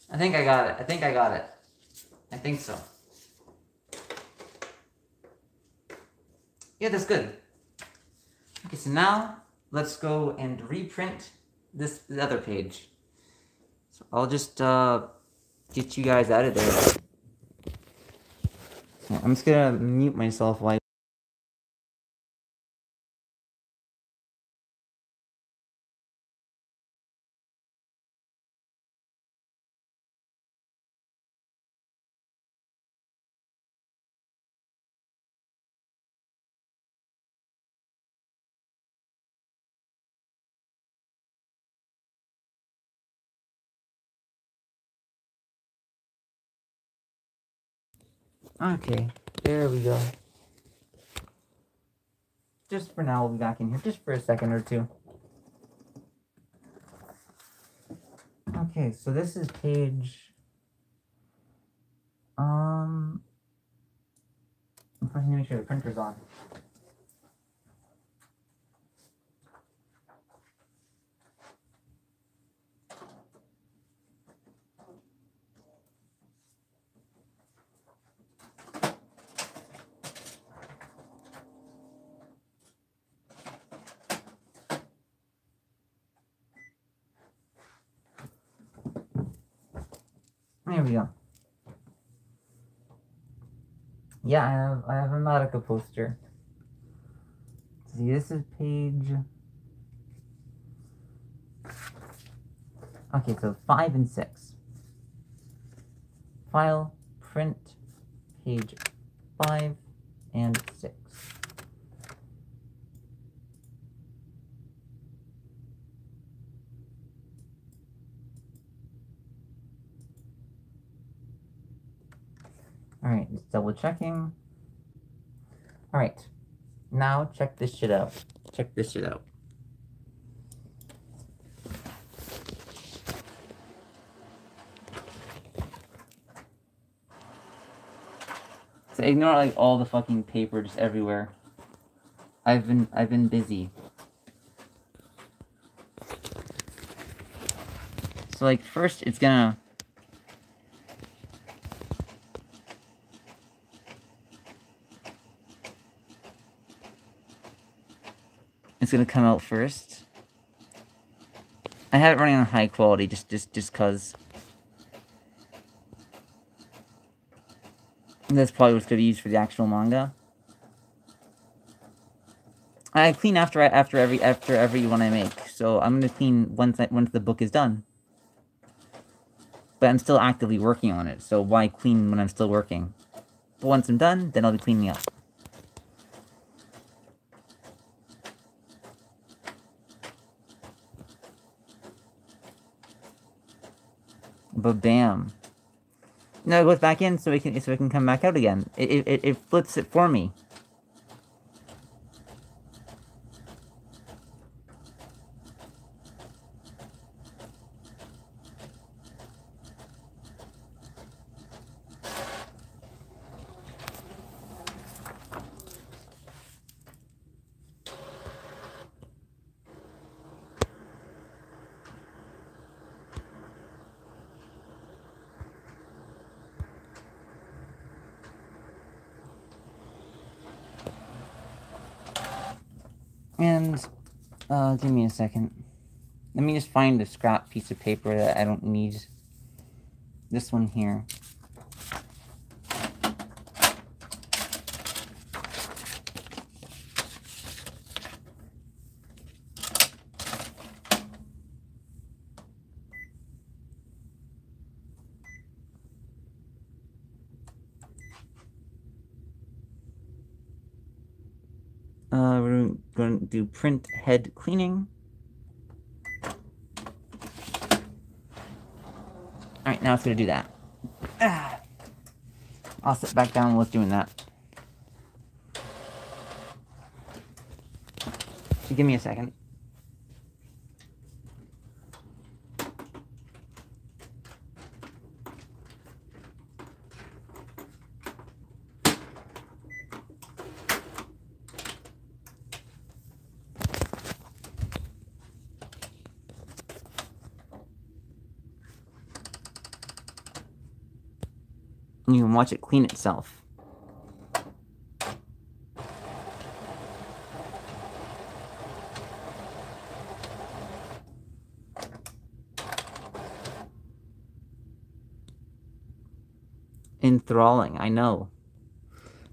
I think I got it. I think I got it. I think so. Yeah, that's good. Okay, so now let's go and reprint this other page. So I'll just get you guys out of there. So I'm just gonna mute myself while okay, there we go. Just for now, we'll be back in here just for a second or two. Okay, so this is page... I'm trying to make sure the printer's on. There we go. Yeah, I have a Madoka poster. See, this is page... Okay, so 5 and 6. File, print, page 5 and 6. Alright, just double checking. Alright, now check this shit out. Check this shit out. So ignore like all the fucking paper just everywhere. I've been busy. So like first it's gonna come out first. I have it running on high quality just cause that's probably what's gonna be used for the actual manga. I clean after every one I make, so I'm gonna clean once the book is done. But I'm still actively working on it, so why clean when I'm still working? But once I'm done, then I'll be cleaning up. But bam. No, it goes back in so it can come back out again. It flips it for me. And, give me a second. Let me just find a scrap piece of paper that I don't need. This one here. We're going to do print head cleaning. Alright, now it's going to do that. I'll sit back down while it's doing that. Give me a second. You can watch it clean itself. Enthralling, I know.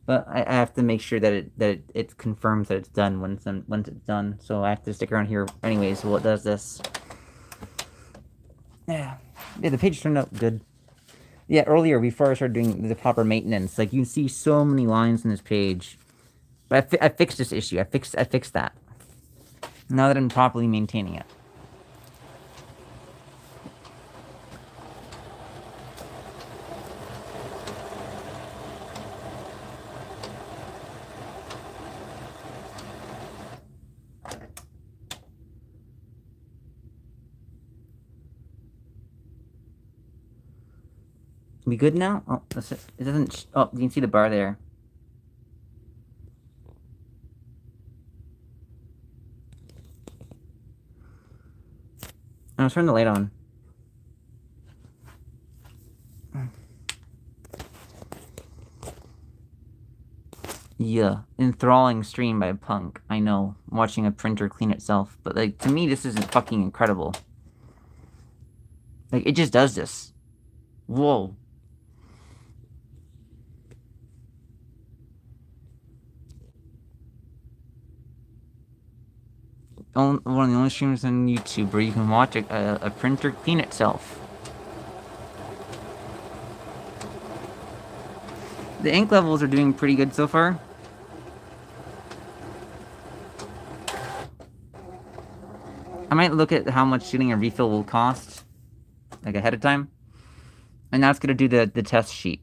But I have to make sure that it confirms that it's done once it's done. So I have to stick around here anyways while it does this. Yeah, the page turned out good. Yeah, earlier, before I started doing the proper maintenance, like, you can see so many lines in this page. But I fixed this issue. I fixed that. Now that I'm properly maintaining it. We good now? Oh, it doesn't... Oh, you can see the bar there. I'll turn the light on. Yeah, enthralling stream by Punk. I know, watching a printer clean itself. But, like, to me, this isn't fucking incredible. Like, it just does this. Whoa. One of the only streamers on YouTube where you can watch a printer clean itself. The ink levels are doing pretty good so far. I might look at how much shooting a refill will cost, like, ahead of time. And now it's going to do the test sheet.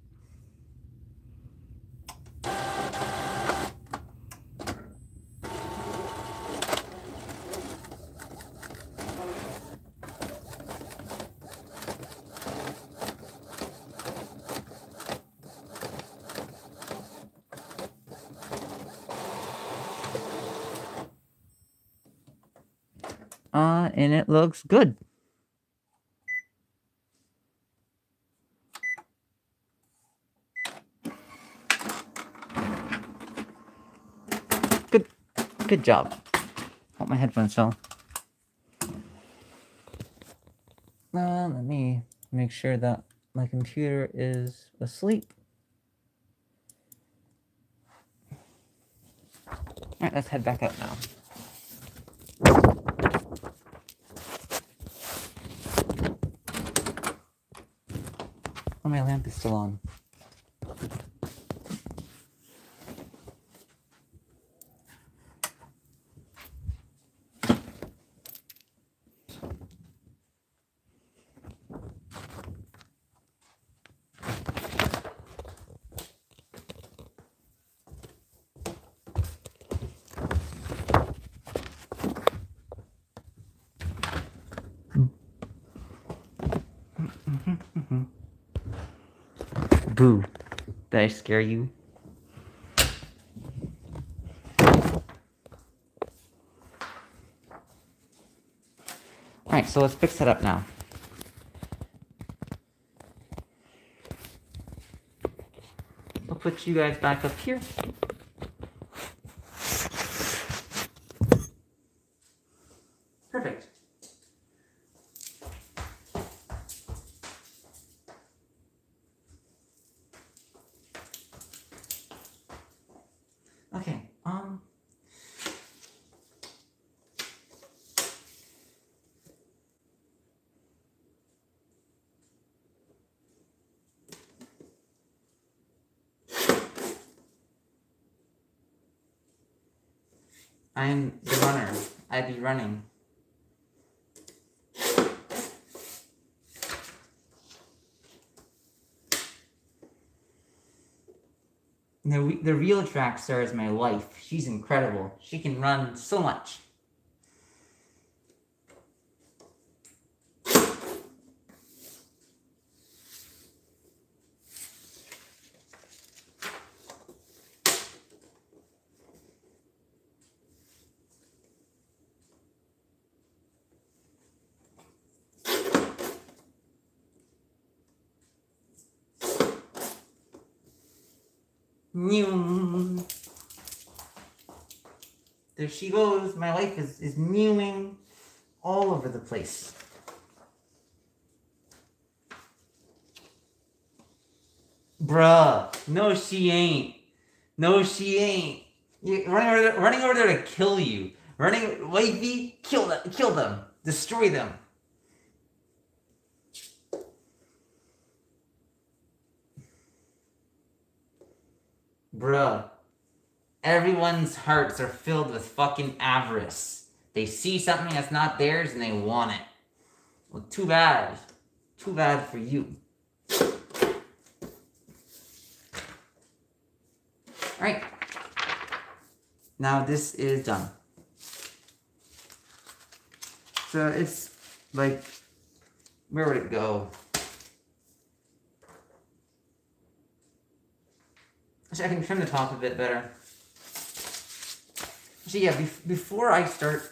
And it looks good. Good job. Oh, my headphones fell. Let me make sure that my computer is asleep. Alright, let's head back out now. Oh, my lamp is still on. Boo. Did I scare you? Alright, so let's fix that up now. I'll put you guys back up here. Perfect. Okay, I'm the runner. I be running. The real track star is my wife. She's incredible. She can run so much. New. There she goes. My life is mewing all over the place. Bruh. No, she ain't. No, she ain't. Running over there to kill you. Running, wifey, kill them. Destroy them. Bruh. Everyone's hearts are filled with fucking avarice. They see something that's not theirs and they want it. Well, too bad. Too bad for you. Alright. Now this is done. So it's like, where would it go? Actually, I can trim the top a bit better. Actually, yeah, before I start,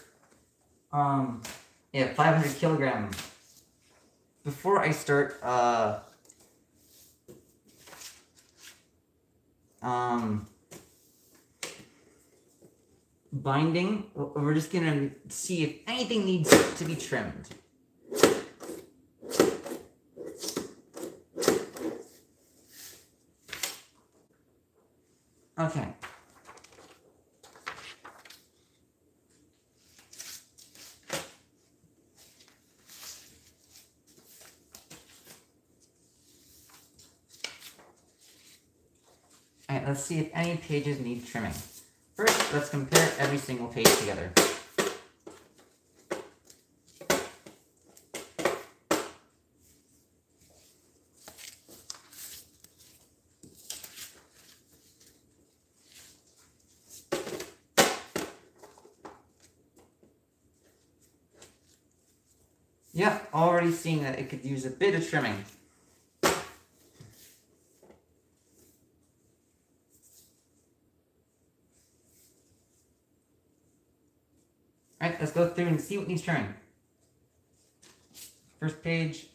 500 kilogram. Before I start, binding, we're just gonna see if anything needs to be trimmed. Okay. Alright, let's see if any pages need trimming. First, let's compare every single page together. Yeah, already seeing that it could use a bit of trimming. Alright, let's go through and see what needs trimming. First page.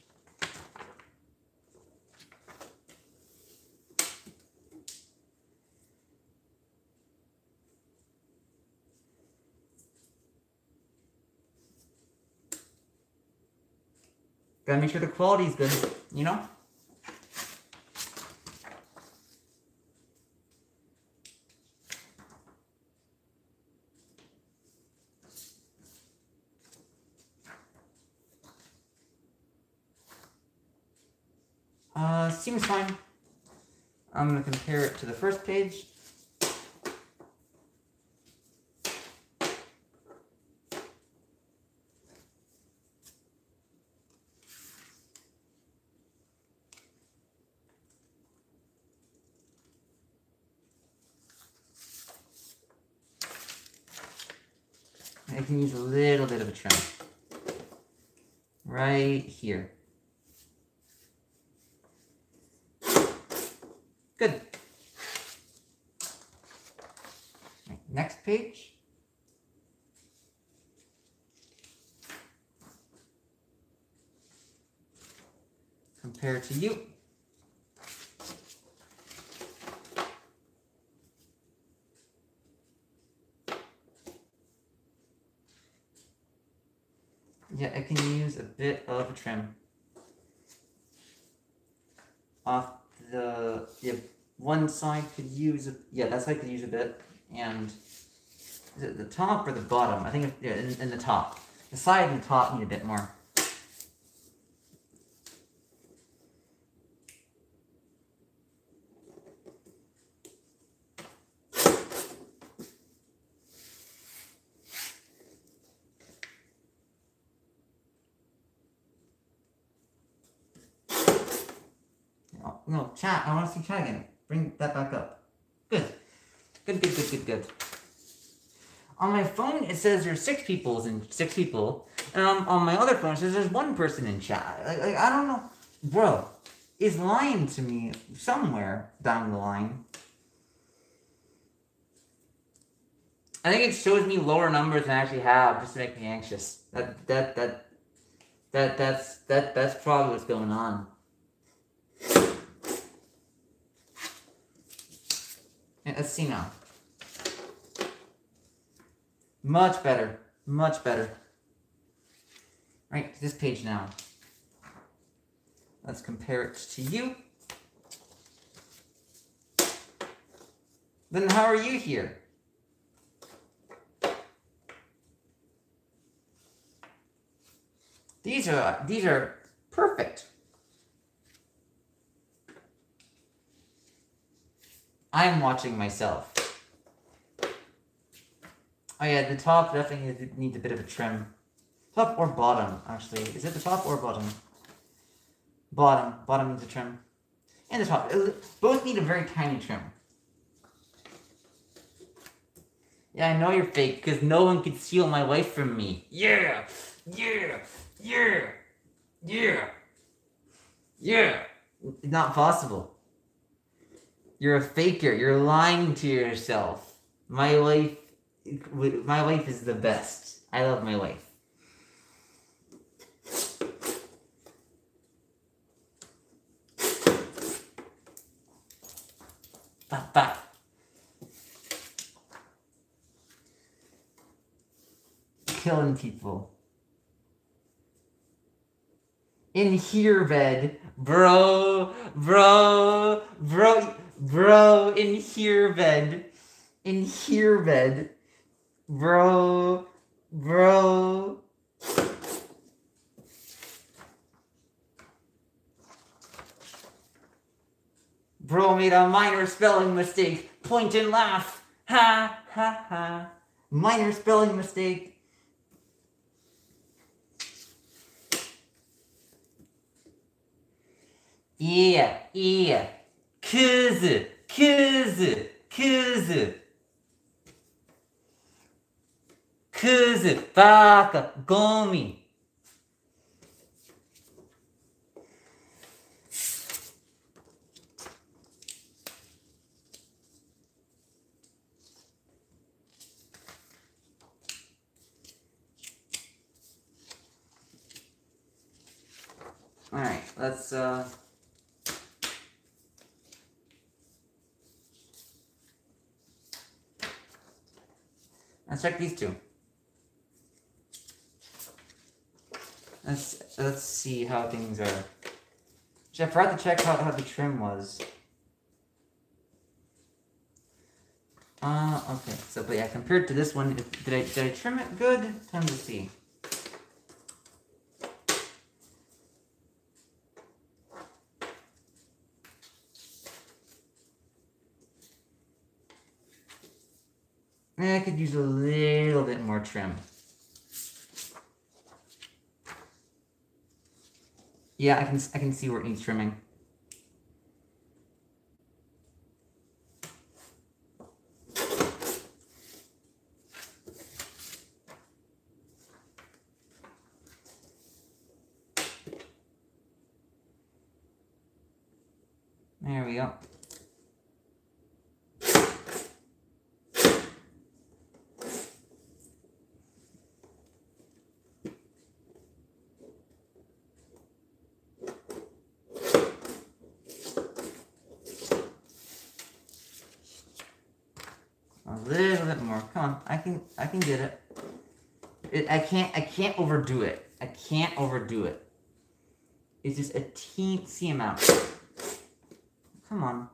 Gotta make sure the quality is good, you know? Seems fine. I'm gonna compare it to the first page. I can use a little bit of a trim. Right here. Good. Next page. Compare to you. Yeah, I can use a bit of a trim. Off the one side could use that side could use a bit, and is it the top or the bottom? I think in the top. The side and the top need a bit more. no, chat. I want to see chat again. Bring that back up. Good. Good. On my phone, it says there's 6 people. And on my other phone, it says there's 1 person in chat. Like, I don't know. Bro, it's lying to me somewhere down the line. I think it shows me lower numbers than I actually have, just to make me anxious. That's probably what's going on. Yeah, let's see now. Much better. Right, this page now. Let's compare it to you. Then how are you here? These are perfect. I'm watching myself. Oh yeah, the top definitely needs a bit of a trim. Top or bottom, actually. Is it the top or bottom? Bottom needs a trim. And the top. Both need a very tiny trim. Yeah, I know you're fake, because no one could steal my wife from me. Yeah! Not possible. You're a faker. You're lying to yourself. My wife is the best. I love my wife. Bah. Killing people. In here, bed. Bro, in here, bed. In here, bed. Bro. Bro made a minor spelling mistake. Point and laugh. Ha. Minor spelling mistake. Yeah. Kuzu. Baka. Gomi. Alright, let's check these two. Let's see how things are. I forgot to check how the trim was. Okay. So, but yeah, compared to this one, did I trim it good? Time to see. I could use a little bit more trim. Yeah, I can see where it needs trimming. There we go. A little bit more. Come on, I can get it. I can't overdo it. I can't overdo it. It's just a teensy amount. Come on.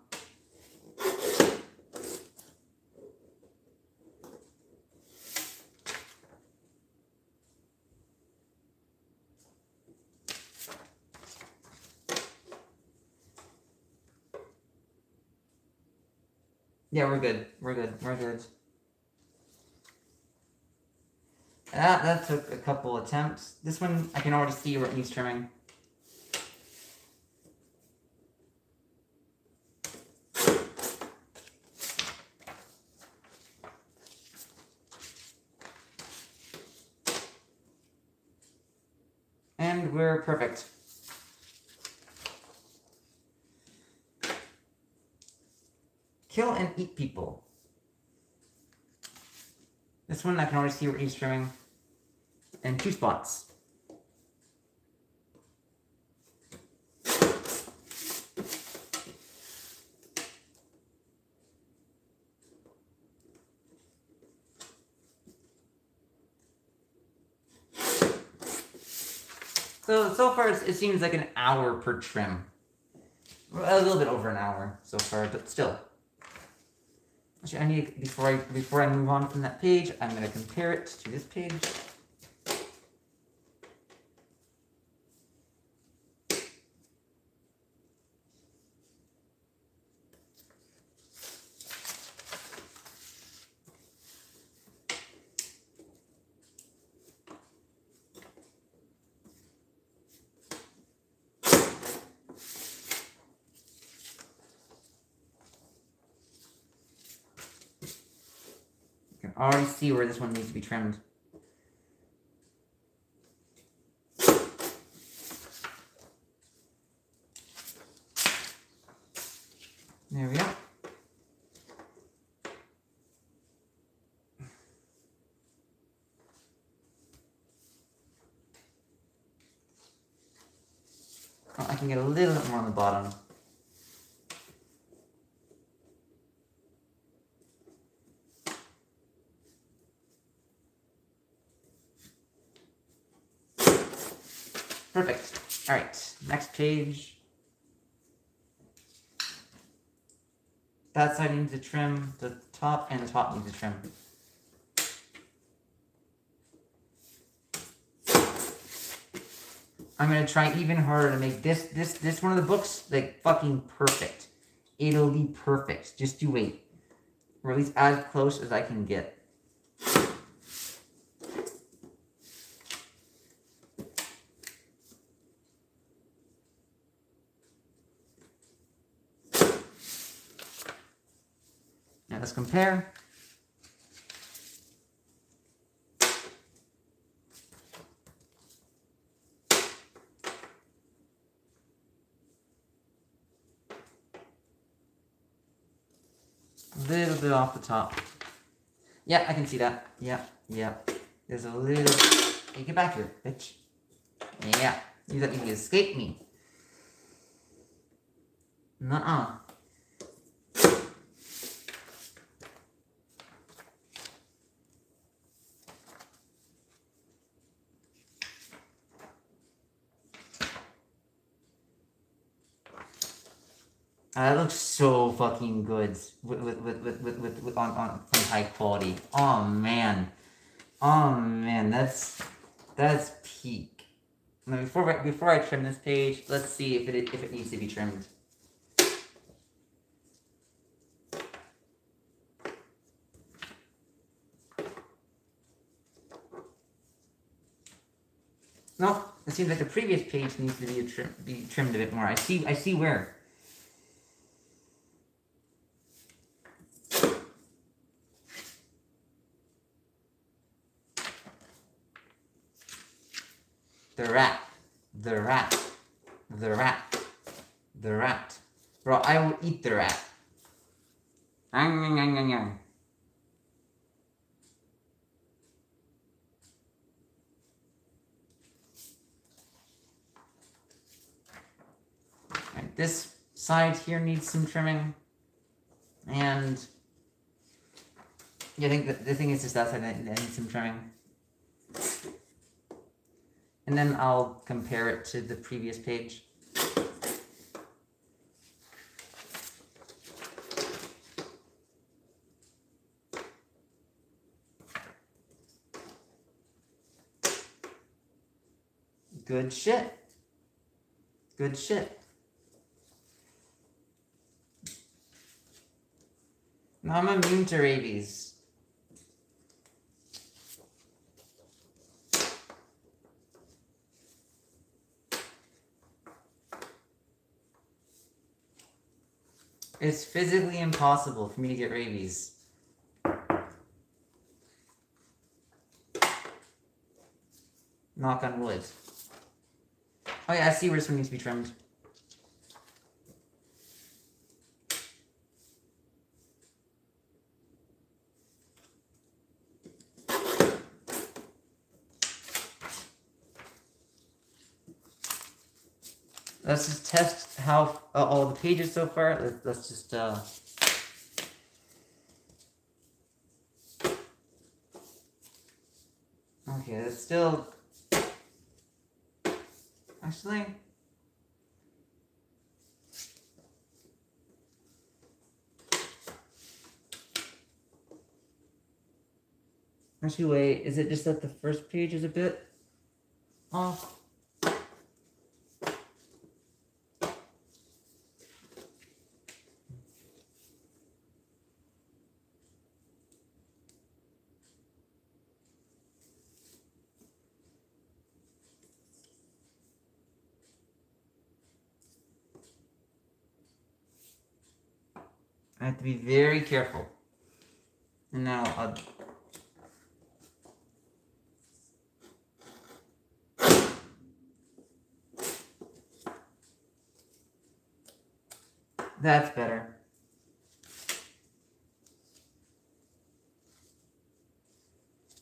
Yeah, we're good. We're good. That took a couple attempts. This one, I can already see where it needs trimming. And we're perfect. Kill and eat people. This one I can already see where he's trimming. And 2 spots. So far it seems like an hour per trim. A little bit over an hour so far, but still. Actually, I need, before I move on from that page, I'm going to compare it to this page. I already see where this one needs to be trimmed. There we go. Oh, I can get a little bit more on the bottom. Perfect. All right, next page. That side needs to trim, the top and the top needs to trim. I'm gonna try even harder to make this one of the books like fucking perfect. It'll be perfect. Just you wait. Or at least as close as I can get. Now let's compare. A little bit off the top. Yeah, I can see that. Yeah. There's a little... Hey, get back here, bitch. Yeah. You thought you could escape me. Nuh-uh. That looks so fucking good on high quality. Oh man, that's peak. Now before I trim this page, let's see if it needs to be trimmed. No, it seems like the previous page needs to be trimmed a bit more. I see where. The rat. Bro, I will eat the rat. And this side here needs some trimming. And yeah, I think the thing is just that side that needs some trimming. And then I'll compare it to the previous page. Good shit. Good shit. Now I'm immune to rabies. It's physically impossible for me to get rabies. Knock on wood. Oh yeah, I see where this one needs to be trimmed. Let's just test how all the pages so far. Let's just okay, it's still actually. Actually, wait, is it just that the first page is a bit off? I have to be very careful. And now I'll... That's better.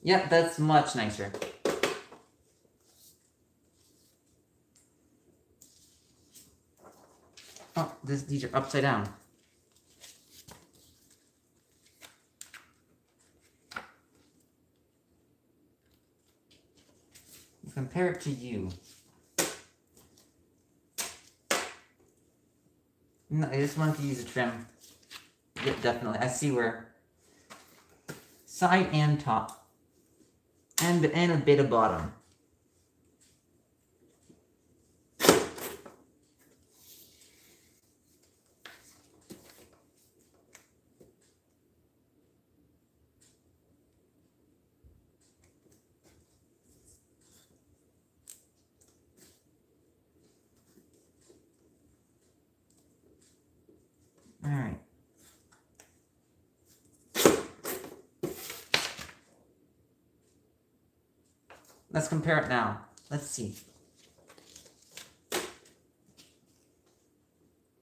Yep, that's much nicer. Oh, these are upside down. Compare it to you. No, I just wanted to use a trim. Yep, definitely. I see where. Side and top. And a bit of bottom. Alright. Let's compare it now. Let's see.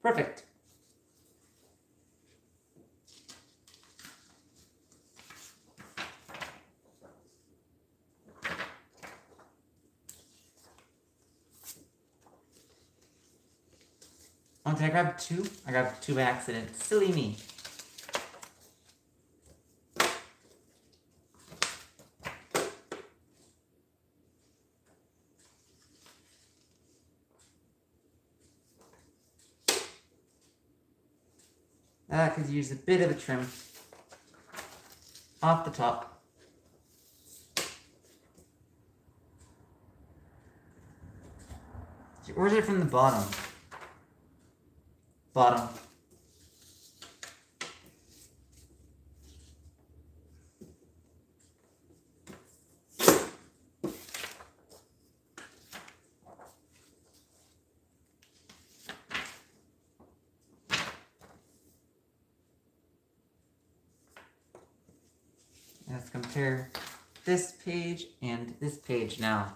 Perfect. Oh, did I grab two? I grabbed two by accident. Silly me. I could use a bit of a trim off the top. Or is it from the bottom? Bottom. Let's compare this page and this page now.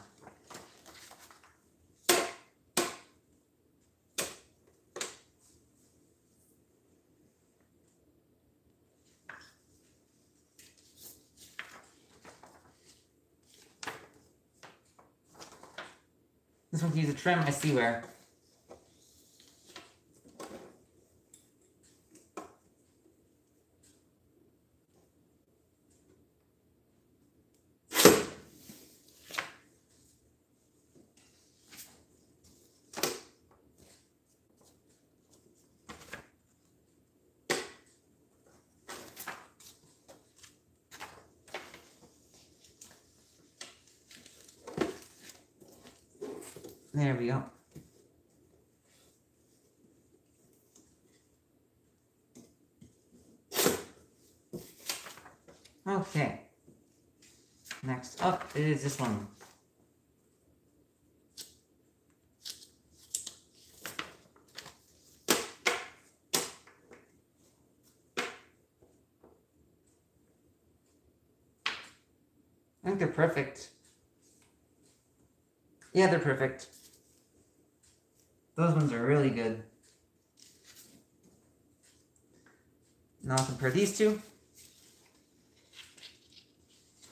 This one can use a trim, I see where. There we go. Okay. Next up is this one. I think they're perfect. Yeah, they're perfect. Those ones are really good. Now I'll compare these two.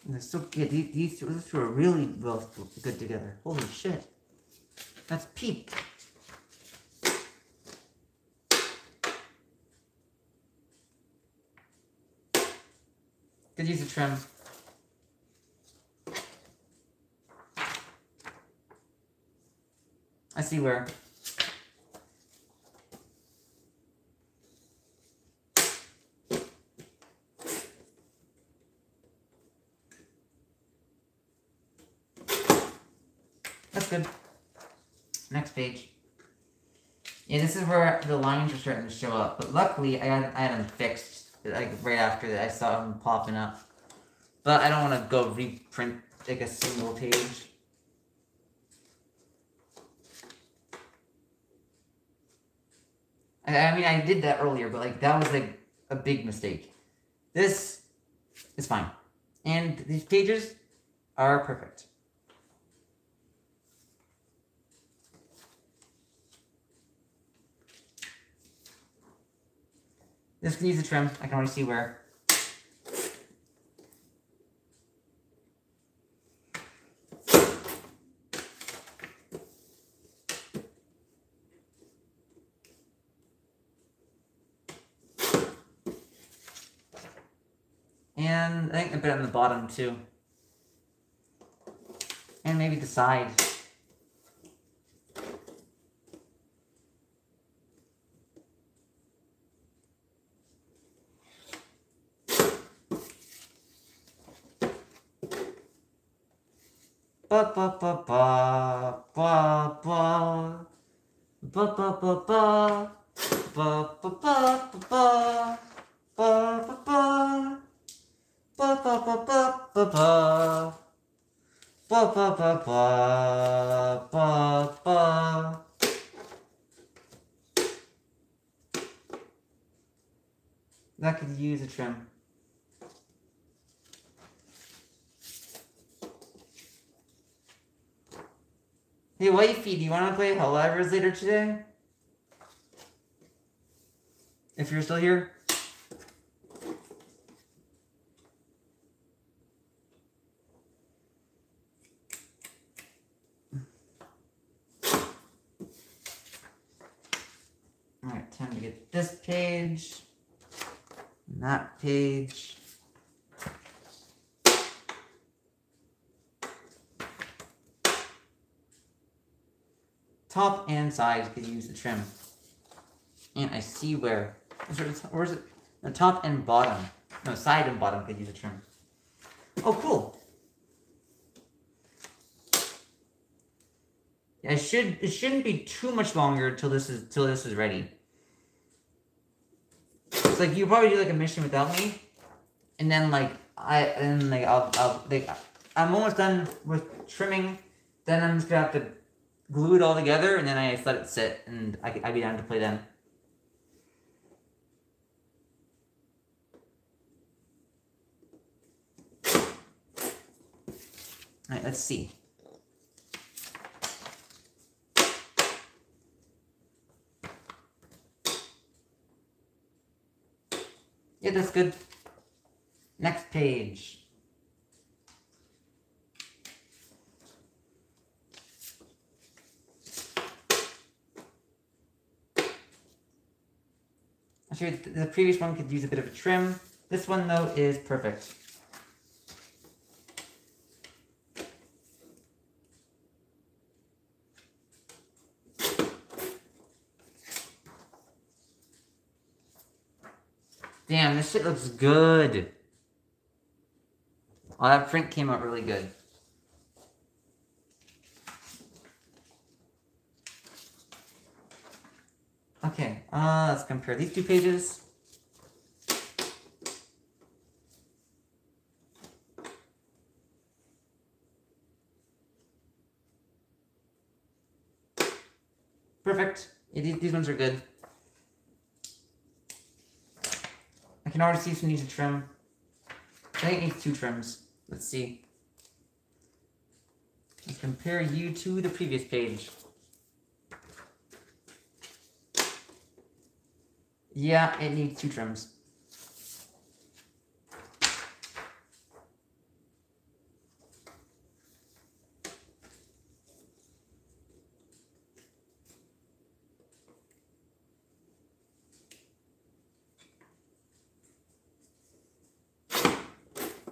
And they're so good. These two are really well good together. Holy shit. That's peak. Could use a trim. I see where. That's good. Next page. Yeah, this is where the lines are starting to show up, but luckily I had them fixed like right after that. I saw them popping up, but I don't want to go reprint like a single page. I mean, I did that earlier, but like that was like a big mistake. This is fine, and these pages are perfect. This can use a trim. I can already see where. And I think a bit on the bottom too. And maybe the side. Ba ba ba ba ba ba ba ba ba ba ba ba ba ba ba ba ba ba. Ba ba ba ba ba ba ba ba ba ba ba ba. That could use a trim. Hey wifey, do you want to play Helldivers later today? If you're still here. Alright, time to get this page, and that page. Top and sides could use the trim. And I see where. Where's it? The top and bottom. No, side and bottom could use a trim. Oh, cool. Yeah, it shouldn't be too much longer till this is ready. It's like you probably do like a mission without me, and then I'm almost done with trimming. Then I'm just gonna have to glue it all together, and then I just let it sit, and I'd be down to play then. Alright, let's see. Yeah, that's good. Next page. Actually, the previous one could use a bit of a trim. This one, though, is perfect. Damn, this shit looks good. Oh, that print came out really good. Okay, let's compare these two pages. Perfect. Yeah, these ones are good. I can already see some needs a trim. I think it needs 2 trims. Let's see. Let's compare you to the previous page. Yeah, it needs 2 trims.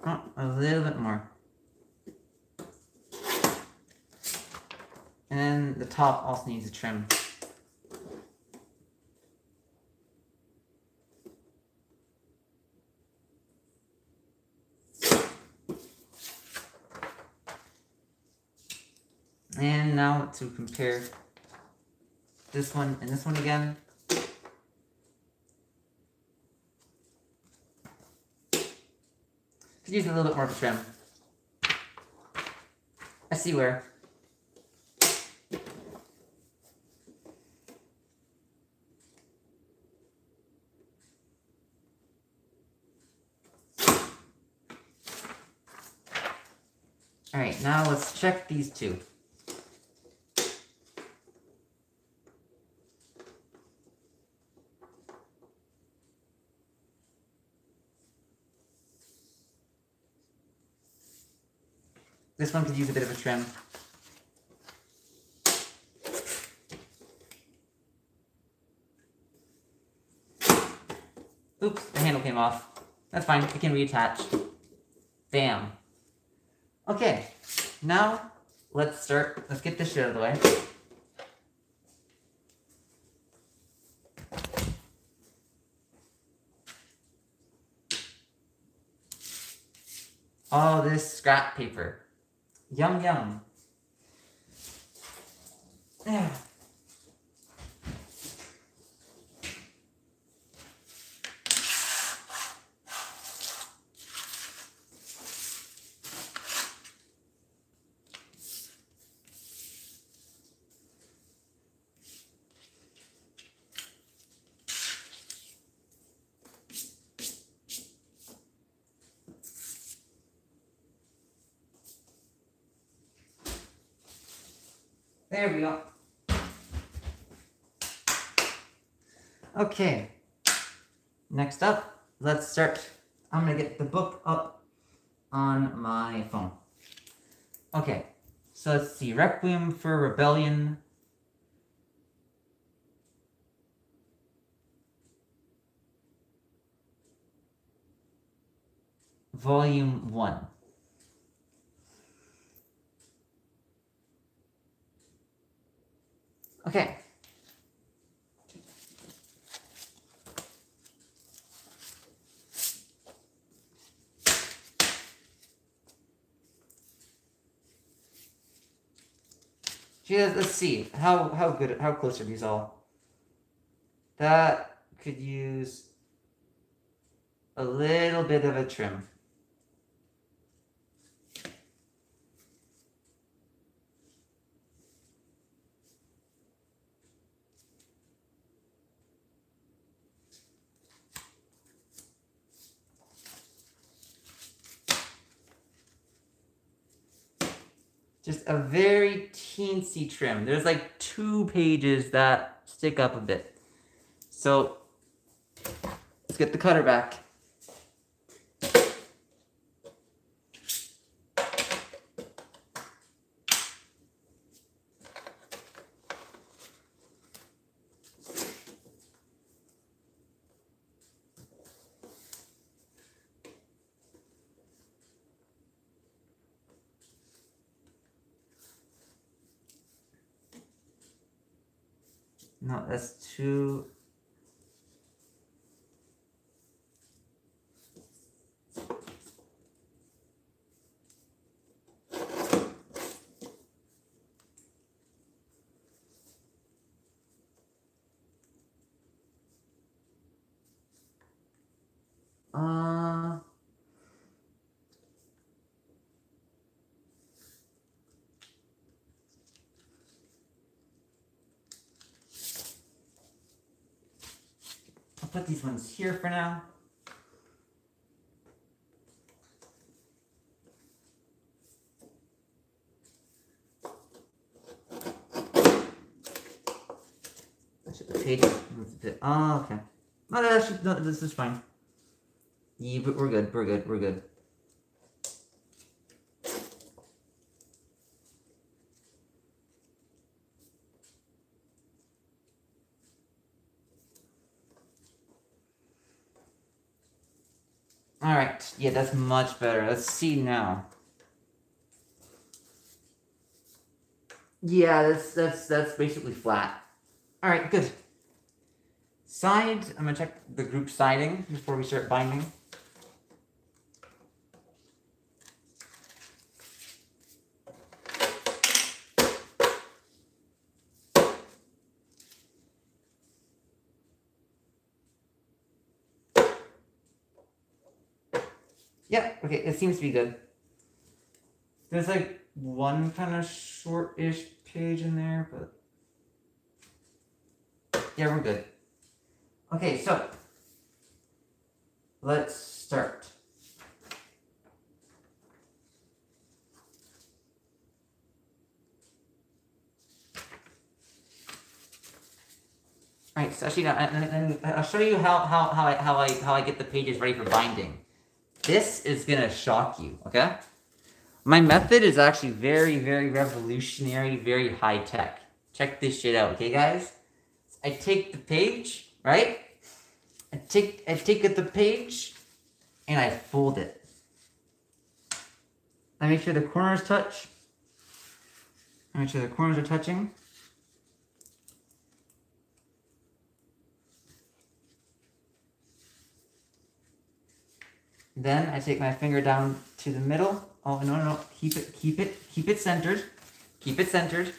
Oh, a little bit more. And then the top also needs a trim. And now to compare this one and this one again. Could use a little bit more of a trim. I see where. Alright, now let's check these two. This one could use a bit of a trim. Oops, the handle came off. That's fine, it can reattach. Bam. Okay, now let's get this shit out of the way. All this scrap paper. Yum yum. Yeah. There we go. Okay. Next up, let's start. I'm gonna get the book up on my phone. Okay, so let's see. Requiem for Rebellion. Volume 1. Okay. Let's see. How close are these all? That could use a little bit of a trim. Just a very teensy trim. There's like 2 pages that stick up a bit. So let's get the cutter back. No, that's too... I'll put these ones here for now. The page moves a bit. Oh, okay. No, actually, no, this is fine. Yeah, but we're good. We're good. We're good. All right. Yeah, that's much better. Let's see now. Yeah, that's basically flat. All right, good. Side. I'm gonna check the group siding before we start binding. Yep. Okay, it seems to be good. There's like one kind of short-ish page in there, but yeah, we're good. Okay, so let's start. All right, so actually, I'll show you how I get the pages ready for binding. This is gonna shock you, okay? My method is actually very, very revolutionary, very high tech. Check this shit out, okay, guys? I take the page, right? I take the page, and I fold it. I make sure the corners touch. I make sure the corners are touching. Then I take my finger down to the middle. Oh, no. Keep it centered. Keep it centered.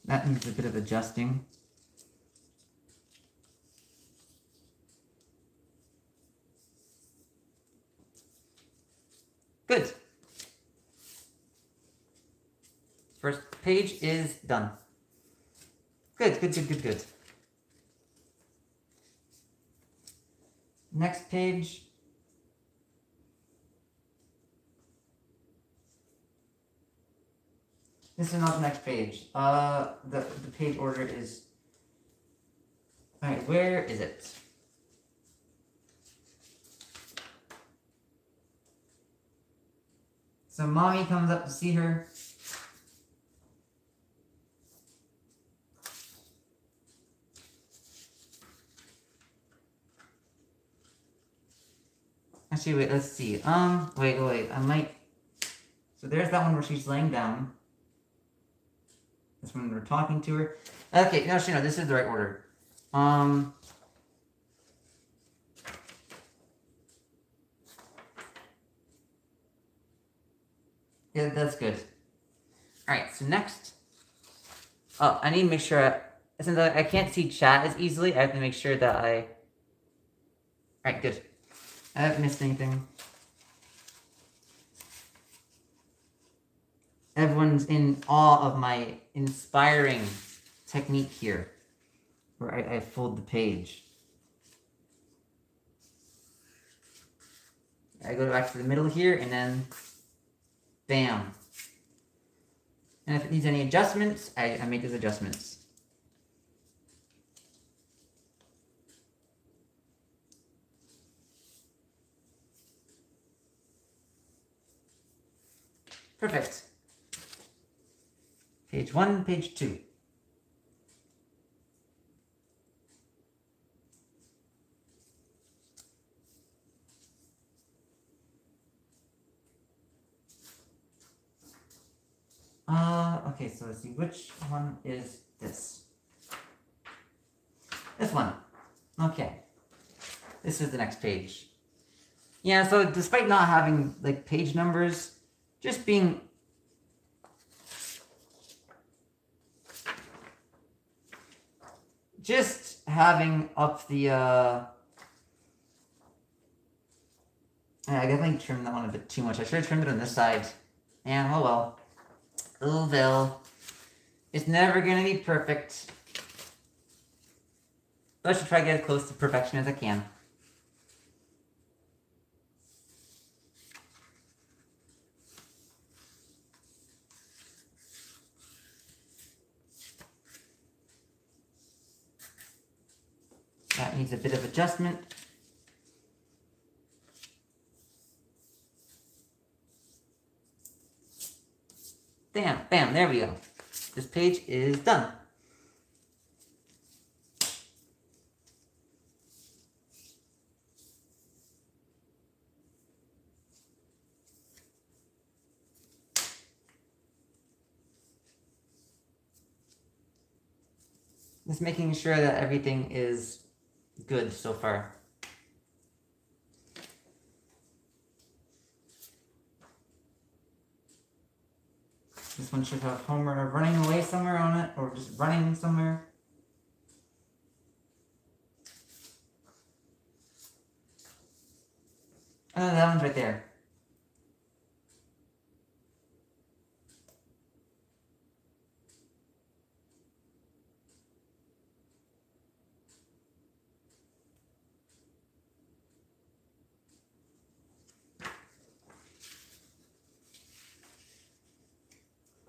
That needs a bit of adjusting. Good. First page is done. Good. Next page. This is not the next page. The page order is... Alright, where is it? So mommy comes up to see her. Actually, wait, let's see. Wait, I might... So there's that one where she's laying down. This one we're talking to her. Okay, no, this is the right order. Yeah, that's good. Alright, so next. Oh, I need to make sure... Since I can't see chat as easily, I have to make sure that I... Alright, good. I haven't missed anything. Everyone's in awe of my inspiring technique here, where I fold the page. I go back to the middle here, and then bam. And if it needs any adjustments, I make those adjustments. Perfect. Page 1, page 2. Okay, so let's see, which one is this? This one. Okay. This is the next page. Yeah, so despite not having, like, page numbers, just being... Just having up the, I definitely trimmed that one a bit too much. I should have trimmed it on this side. And, oh well. Oh well. It's never gonna be perfect. But I should try to get as close to perfection as I can. That needs a bit of adjustment. Bam, bam, there we go. This page is done. Just making sure that everything is good so far. This one should have Homer running away somewhere on it, or just running somewhere. Oh, that one's right there.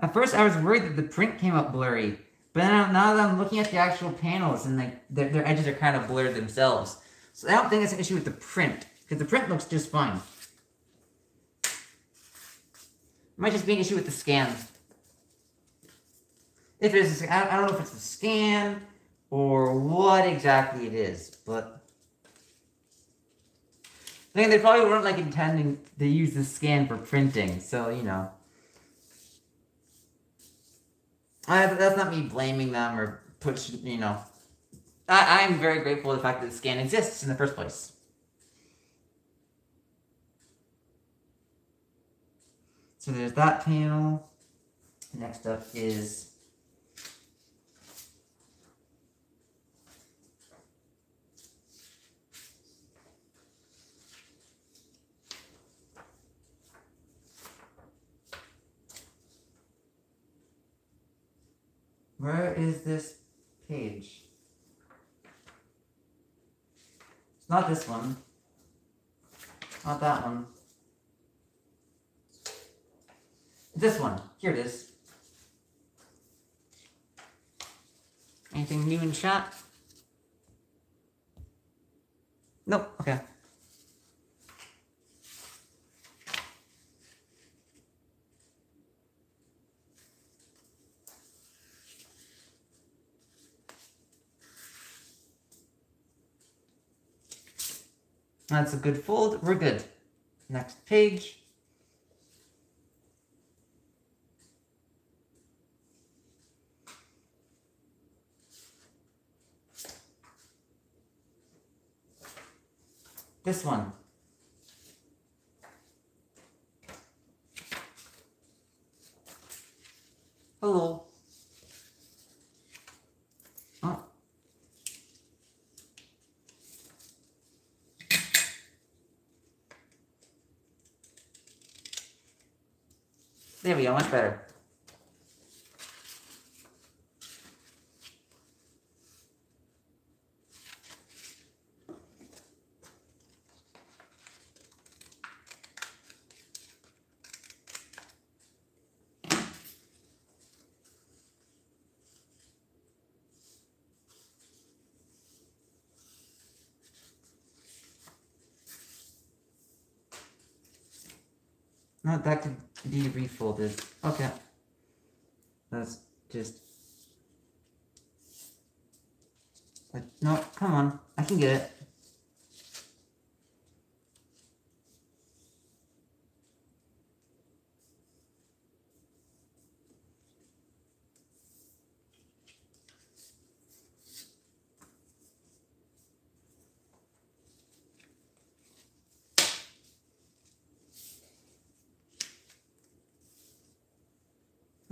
At first, I was worried that the print came up blurry, but now that I'm looking at the actual panels and like their edges are kind of blurred themselves, so I don't think it's an issue with the print because the print looks just fine. It might just be an issue with the scan. If it's, I don't know if it's the scan or what exactly it is, but I think they probably weren't like intending to use the scan for printing, so you know. That's not me blaming them or pushing, you know. I'm very grateful for the fact that the scan exists in the first place. So there's that panel. Next up is where is this page? It's not this one. Not that one. This one. Here it is. Anything new in chat? Nope. Okay. That's a good fold. We're good. Next page. This one. Hello. Oh. There we go, much better. No, that could be refolded. Okay. That's just... no, come on. I can get it.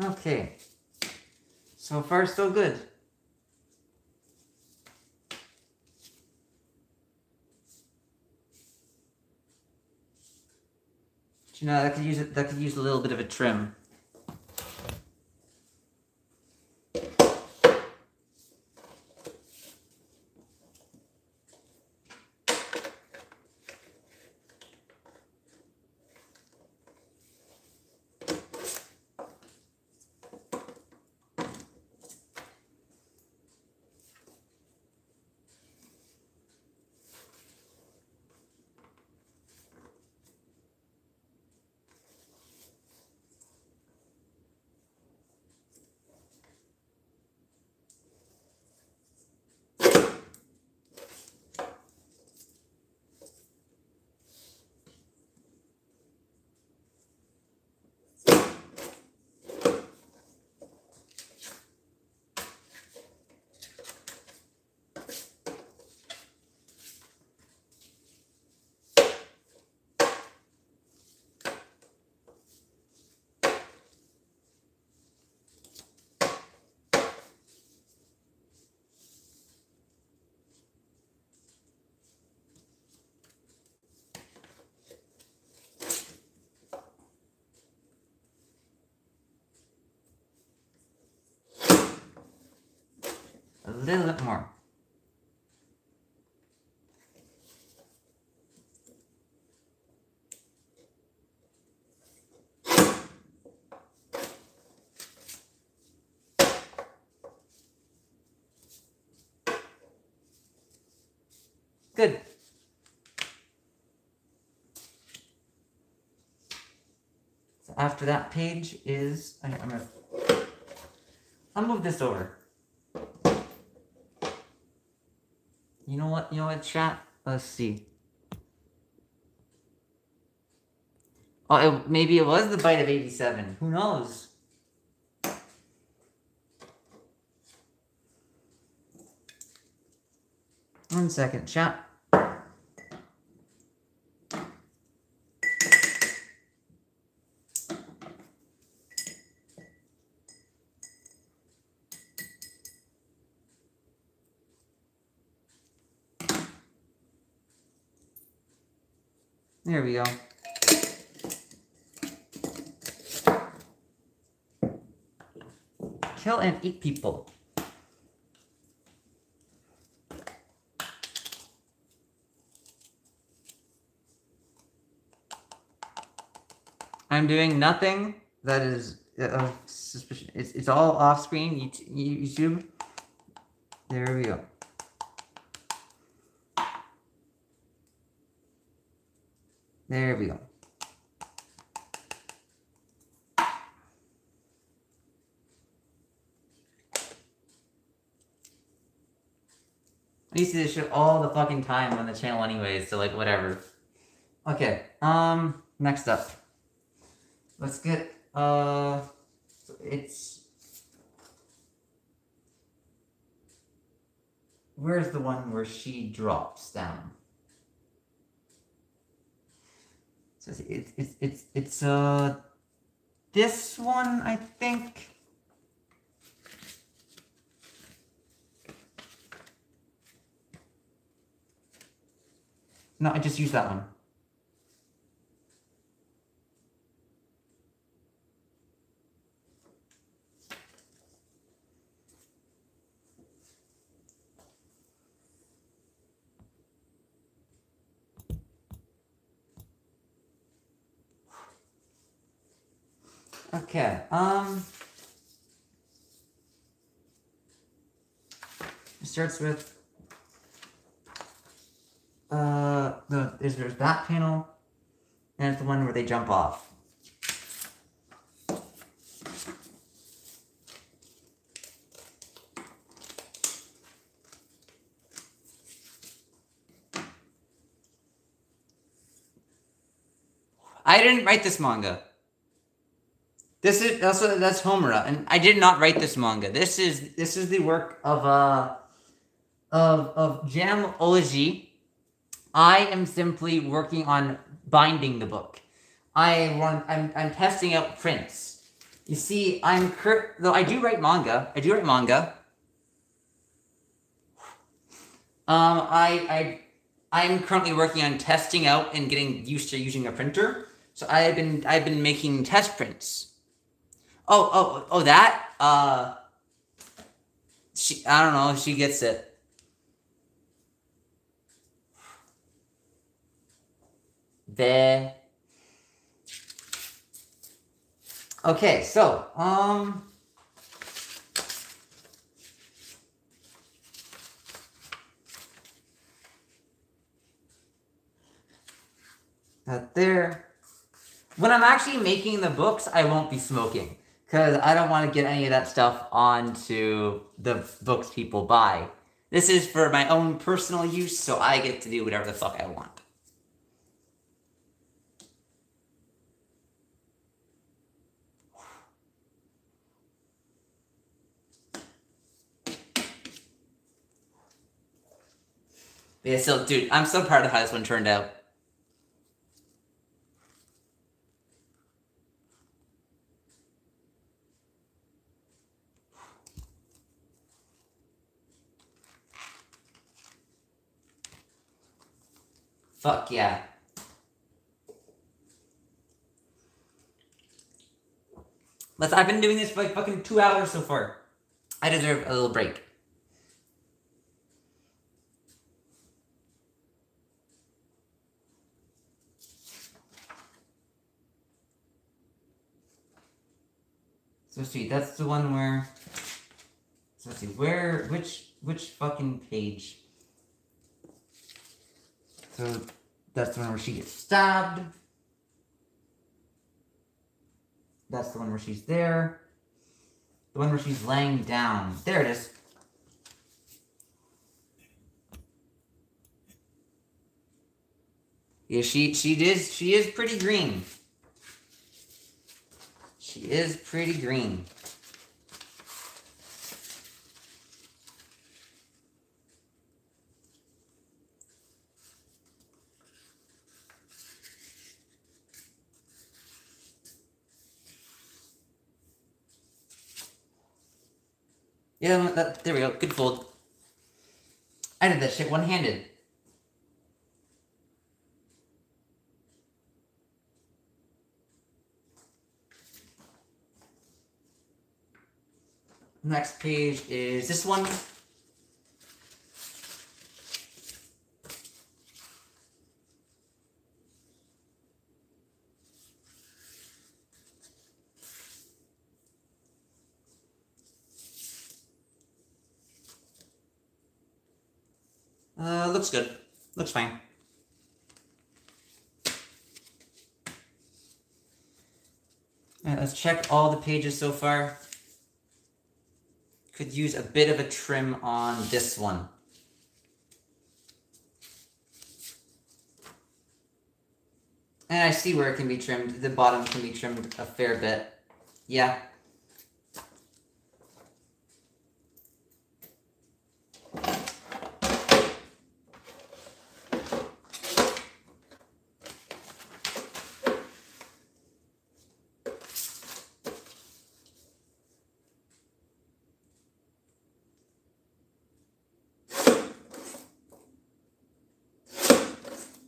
Okay. So far, so good. But you know, that could use a little bit of a trim. good. So after that page is... I'll move this over. You know what? You know what, chat? Let's see. Oh, maybe it was the bite of 87. Who knows? One second, chat. There we go. Kill and eat people. I'm doing nothing that is suspicious. It's all off screen. YouTube. There we go. There we go. I used to do this shit all the fucking time on the channel anyways, so like whatever. Okay, next up. Let's get it's where's the one where she drops down? So it's this one, I think. No, I just used that one. Okay, it starts with there's that panel, and it's the one where they jump off. I didn't write this manga. This is also that's Homura, and I did not write this manga. This is the work of Jam Olaji. I am simply working on binding the book. I'm testing out prints. You see, though I do write manga. I'm currently working on testing out and getting used to using a printer. So I've been making test prints. Oh, that? I don't know if she gets it. There. Okay, so, that there. When I'm actually making the books, I won't be smoking. Because I don't want to get any of that stuff onto the books people buy. This is for my own personal use, so I get to do whatever the fuck I want. But yeah, still, dude, I'm so proud of how this one turned out. Fuck yeah. I've been doing this for like fucking 2 hours so far. I deserve a little break. So let's see, that's the one where... So let's see, which fucking page? So that's the one where she gets stabbed. That's the one where she's there. The one where she's laying down. There it is. Yeah, she is pretty green. She is pretty green. Yeah, there we go. Good fold. I did that shit one-handed. Next page is this one. Looks good. Looks fine. Alright, let's check all the pages so far. Could use a bit of a trim on this one. And I see where it can be trimmed. The bottom can be trimmed a fair bit. Yeah.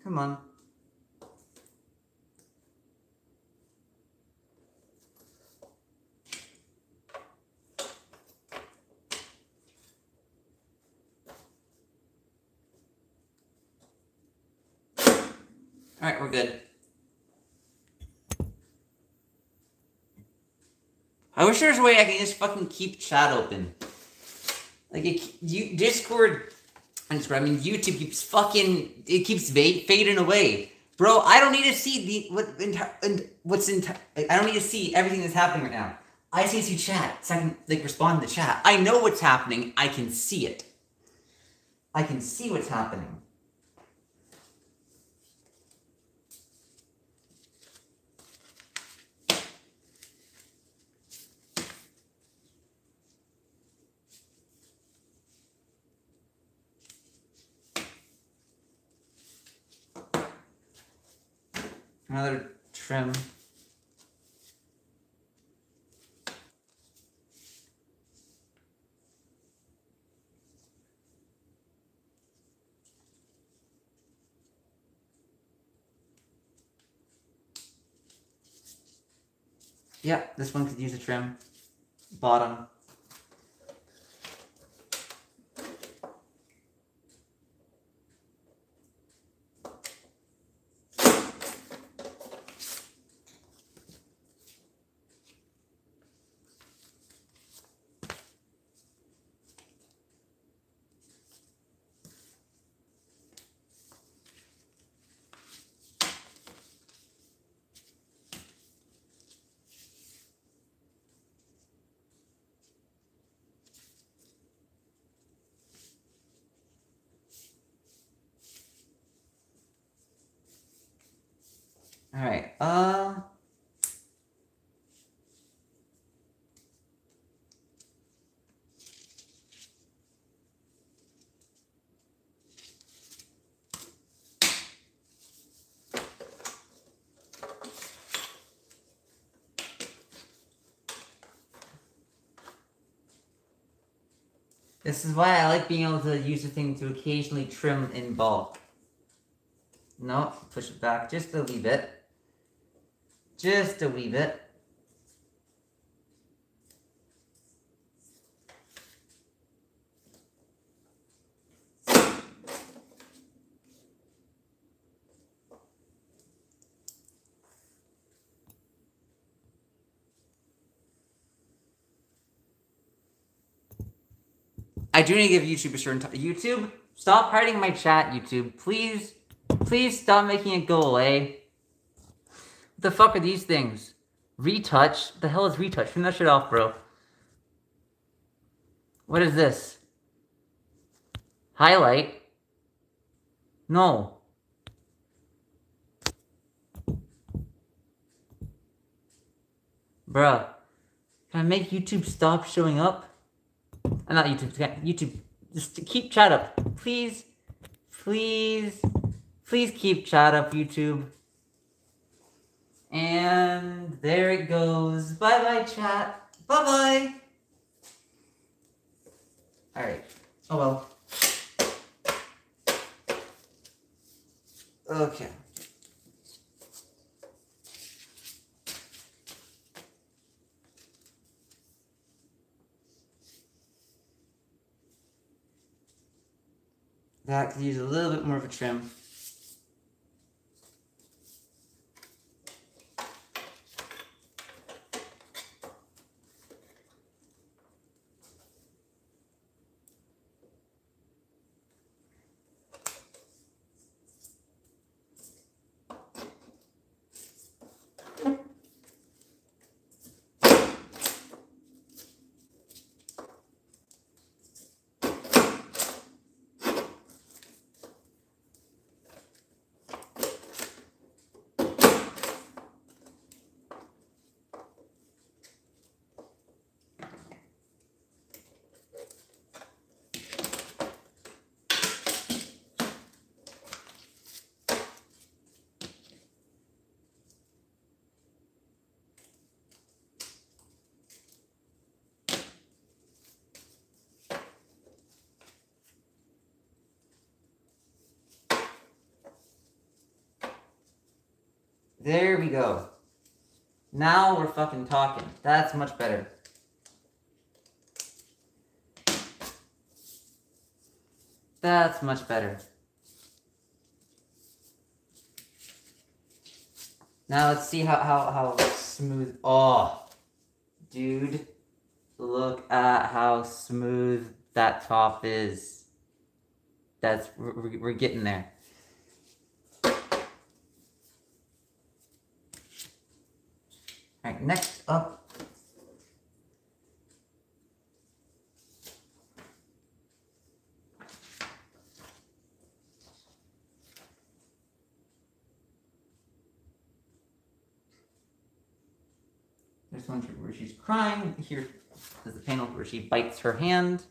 Come on. Alright, we're good. I wish there was a way I can just fucking keep chat open. Like, Discord, I mean, YouTube keeps fading away. Bro, I don't need to see I don't need to see everything that's happening right now. I just need to see chat, so I can, like, respond to the chat. I know what's happening, I can see it. I can see what's happening. Another trim. Yeah, this one could use a trim. Bottom. Alright, this is why I like being able to use the thing to occasionally trim in bulk. No, push it back just a wee bit. Just a wee bit. I do need to give YouTube a certain time. YouTube, stop hiding my chat, YouTube. Please Please stop making it go away. What the fuck are these things? Retouch? What the hell is retouch? Turn that shit off, bro. What is this? Highlight? No. Bruh. Can I make YouTube stop showing up? Not YouTube. YouTube. Just keep chat up. Please. Please. Please keep chat up, YouTube. And there it goes. Bye-bye, chat. Bye-bye. Alright. Oh well. Okay. That could use a little bit more of a trim. There we go. Now we're fucking talking. That's much better. That's much better. Now let's see how smooth. Oh, dude. Look at how smooth that top is. We're getting there. Alright, next up. There's one where she's crying. Here is the panel where she bites her hand.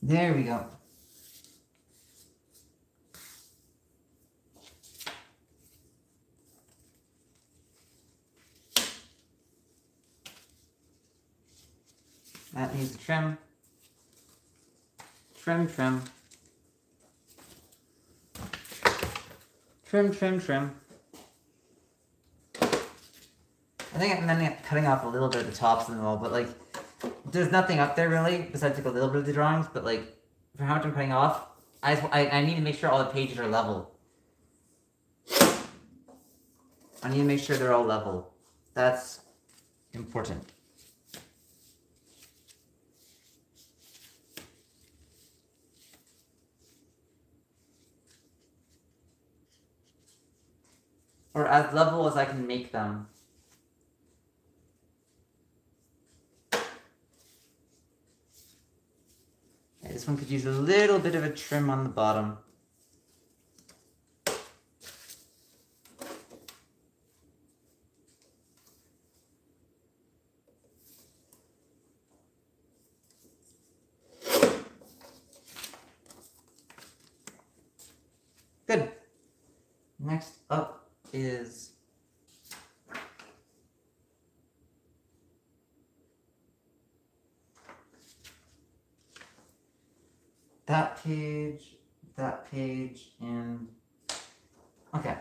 There we go. That needs a trim. Trim, trim. Trim, trim, trim. I think I'm ending up cutting off a little bit of the tops and all, but like, there's nothing up there really, besides like a little bit of the drawings, but like, for how much I'm cutting off, I need to make sure all the pages are level. I need to make sure they're all level. That's important. Or as level as I can make them. Okay, this one could use a little bit of a trim on the bottom. Next up is that page, and okay.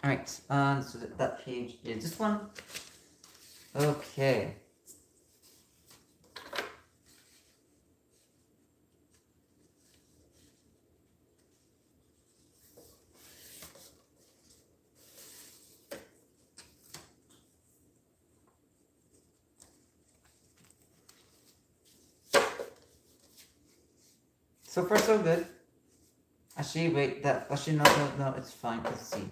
Alright, so that page is this one. Okay. So far, so good. Actually, wait, no, it's fine. Let's see.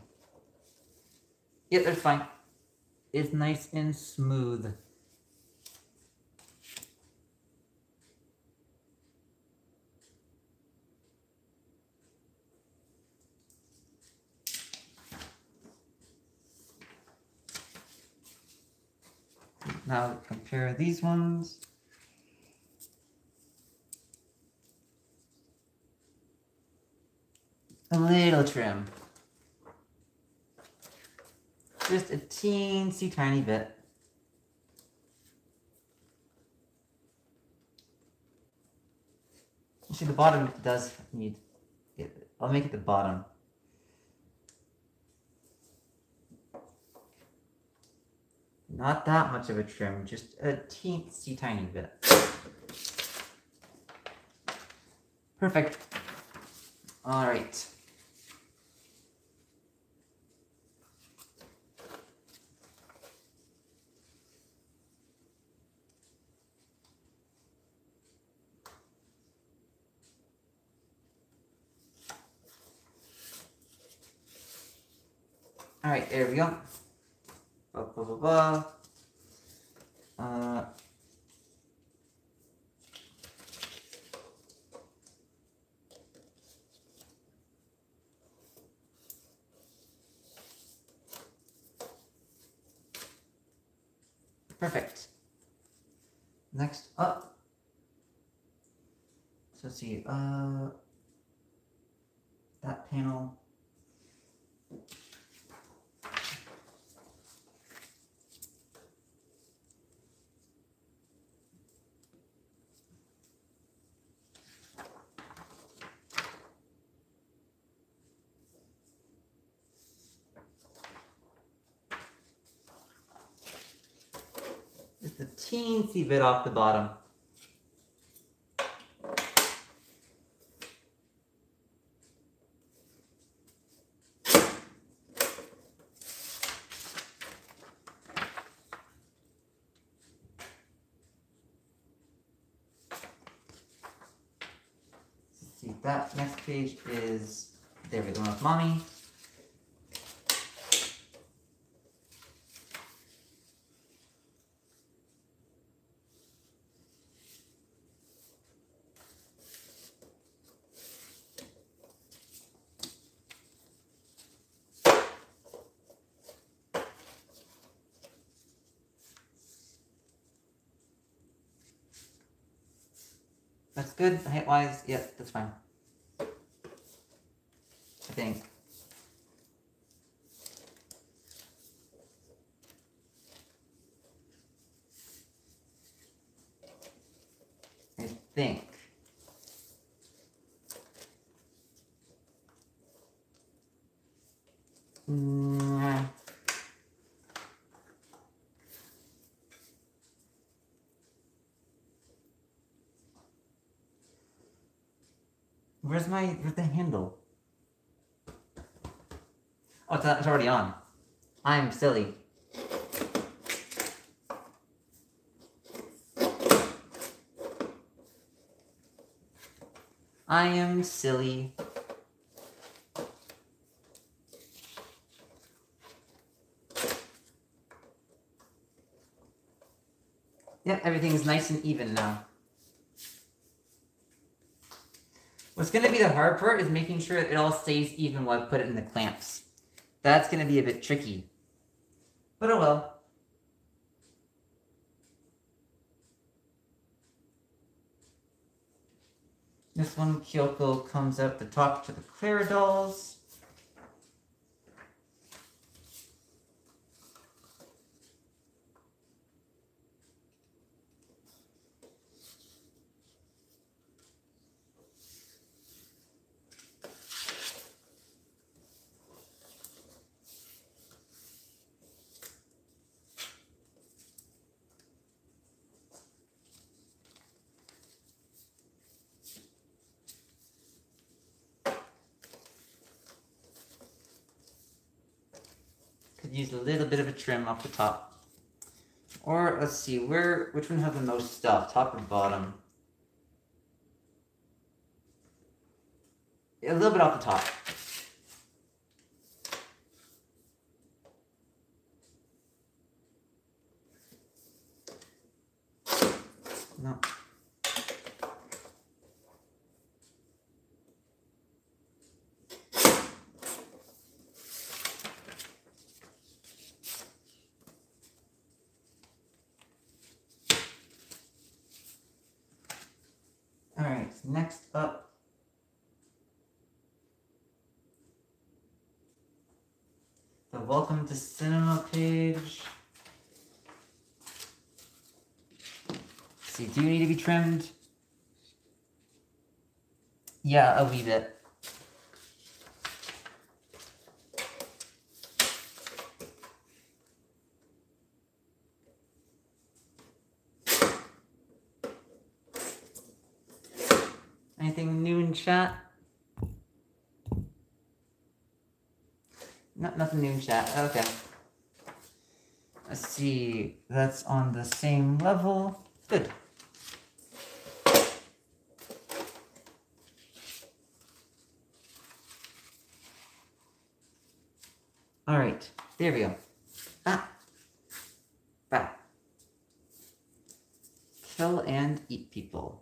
Yeah, it's fine. It's nice and smooth. Now compare these ones. A little trim. Just a teensy tiny bit. Actually, the bottom does need it. I'll make it the bottom. Not that much of a trim, just a teensy tiny bit. Perfect. All right. All right, there we go. Blah, blah, blah, blah. Perfect. Next up. So let's see, that panel. Just a teensy bit off the bottom. Let's see, that next page is, there we go, with mommy. That's good, height-wise, yeah, that's fine. I think. I think. Where's the handle? Oh, it's already on. I'm silly. I am silly. Yep, everything's nice and even now. What's going to be the hard part is making sure it all stays even while I put it in the clamps. That's going to be a bit tricky. But oh well. This one, Kyoko comes out the top to the Claridolls. Could use a little bit of a trim off the top. Or, let's see, which one has the most stuff, top or bottom? A little bit off the top. No. Alright, next up. The Welcome to Cinema page. Let's see, do you need to be trimmed? Yeah, a wee bit. Anything new in chat? Nothing new in chat. Okay. Let's see. That's on the same level. Good. All right. There we go. Kill and eat people.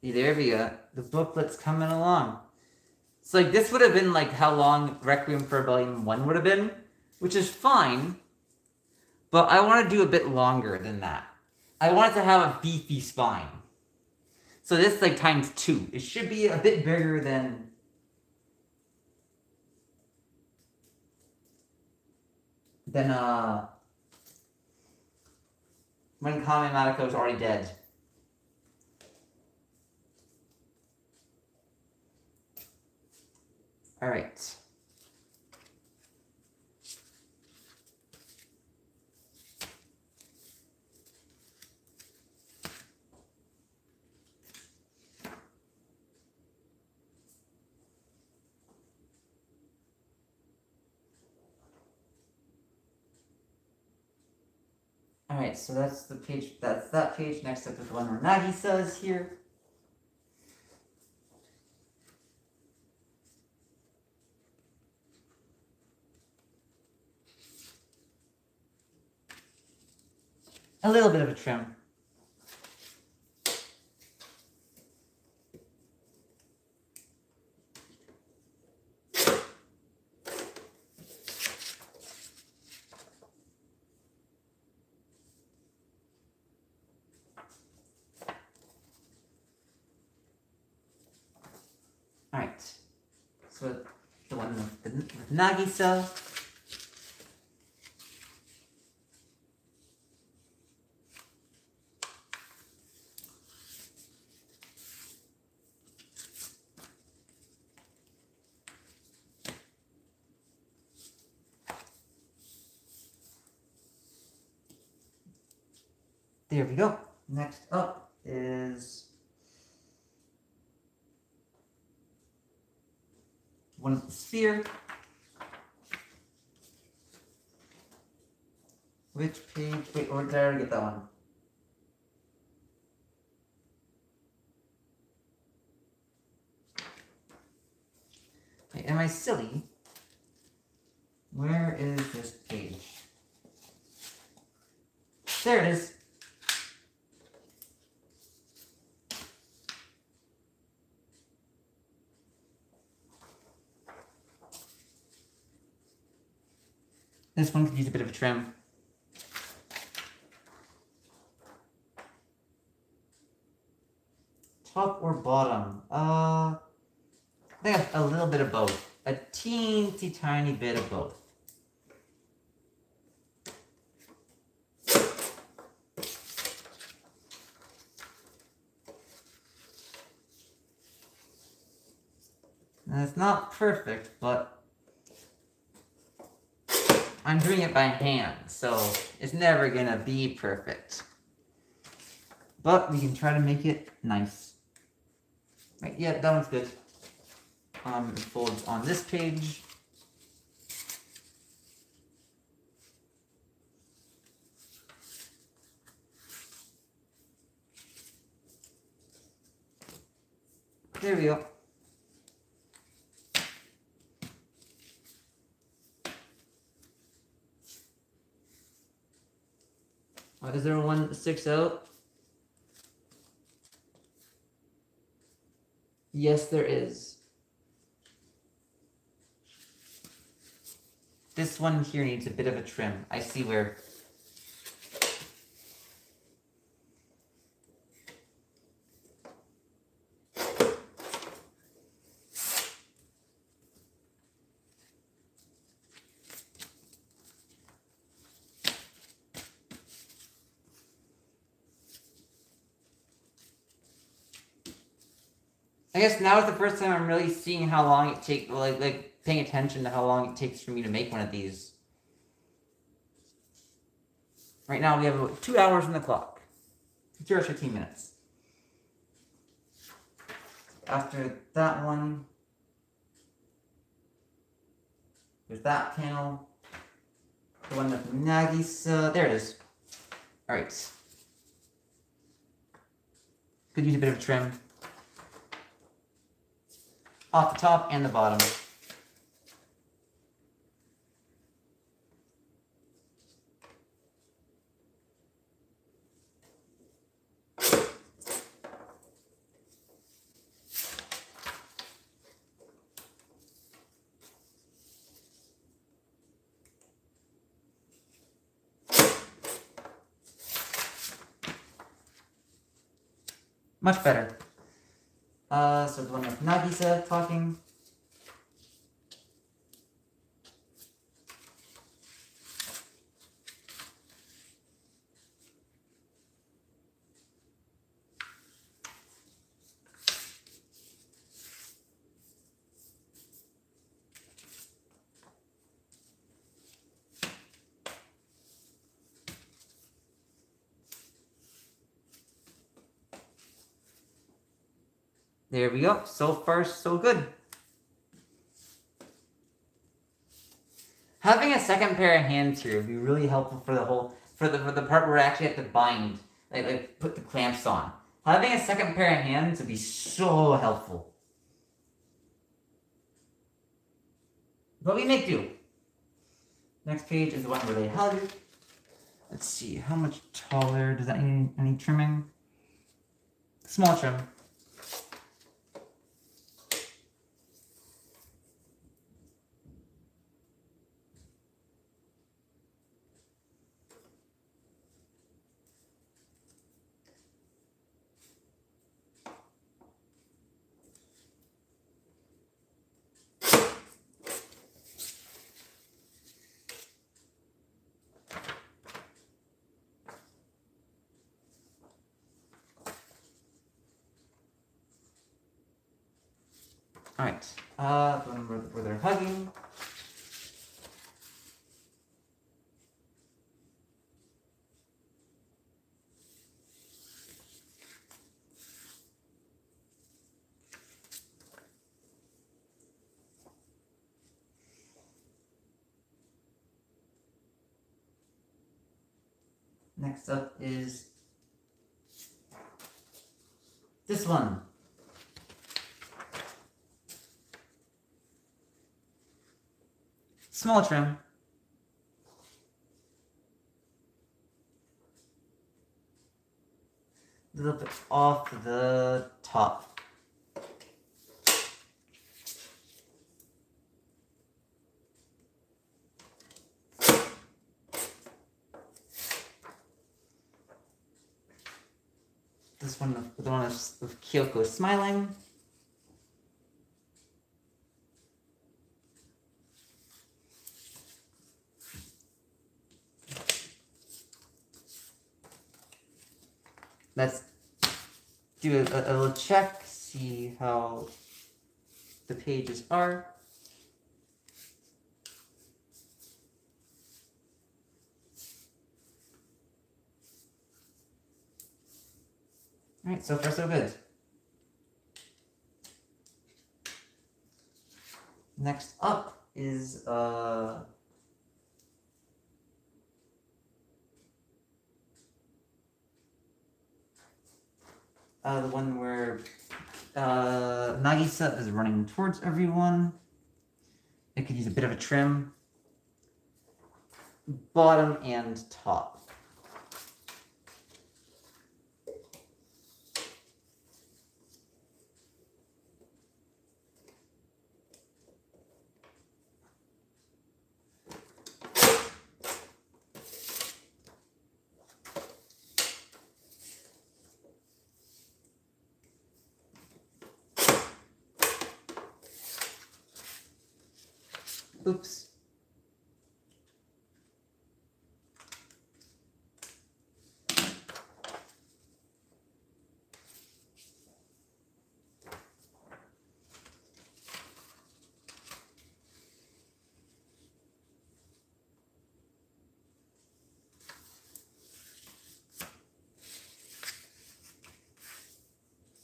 There we go. The booklet's coming along. So like this would have been like how long Requiem for Rebellion 1 would have been, which is fine, but I want to do a bit longer than that. I want it to have a beefy spine. So this is like times 2. It should be a bit bigger than when Kame Madako is already dead. All right. All right, so that's the page. That's that page. Next up is the one where Nagisa is here. A little bit of a trim. All right, so the one with Nagisa. There we go. Next up is one with the sphere. Which page? Wait, or did I already get that one? I silly? Where is this page? There it is. This one could use a bit of a trim. Top or bottom? I think a little bit of both. A teensy tiny bit of both. Now, it's not perfect, but I'm doing it by hand, so it's never gonna be perfect. But we can try to make it nice. Right, yeah, that one's good. It folds on this page. There we go. Is there one that sticks out? Yes, there is. This one here needs a bit of a trim. I see where. I guess now is the first time I'm really seeing how long it takes, like paying attention to how long it takes for me to make one of these. Right now we have about 2 hours on the clock. 2 hours, 15 minutes. After that one, there's that panel. The one with Nagisa. There it is. Alright. Could use a bit of a trim. Off the top and the bottom. Much better. So the one with Nagisa talking. There we go. So far, so good. Having a second pair of hands here would be really helpful for the whole for the part where I actually have to bind, like put the clamps on. Having a second pair of hands would be so helpful. But we make do. Next page is the one where they hug. Let's see, how much taller does that need any trimming? Small trim. Alright, where they're hugging. Next up is this one. Small trim. A little bit off the top. This one, the one of Kyoko smiling. Let's do a little check, see how the pages are. All right, so far so good. Next up is the one where Nagisa is running towards everyone. It could use a bit of a trim. Bottom and top. Oops.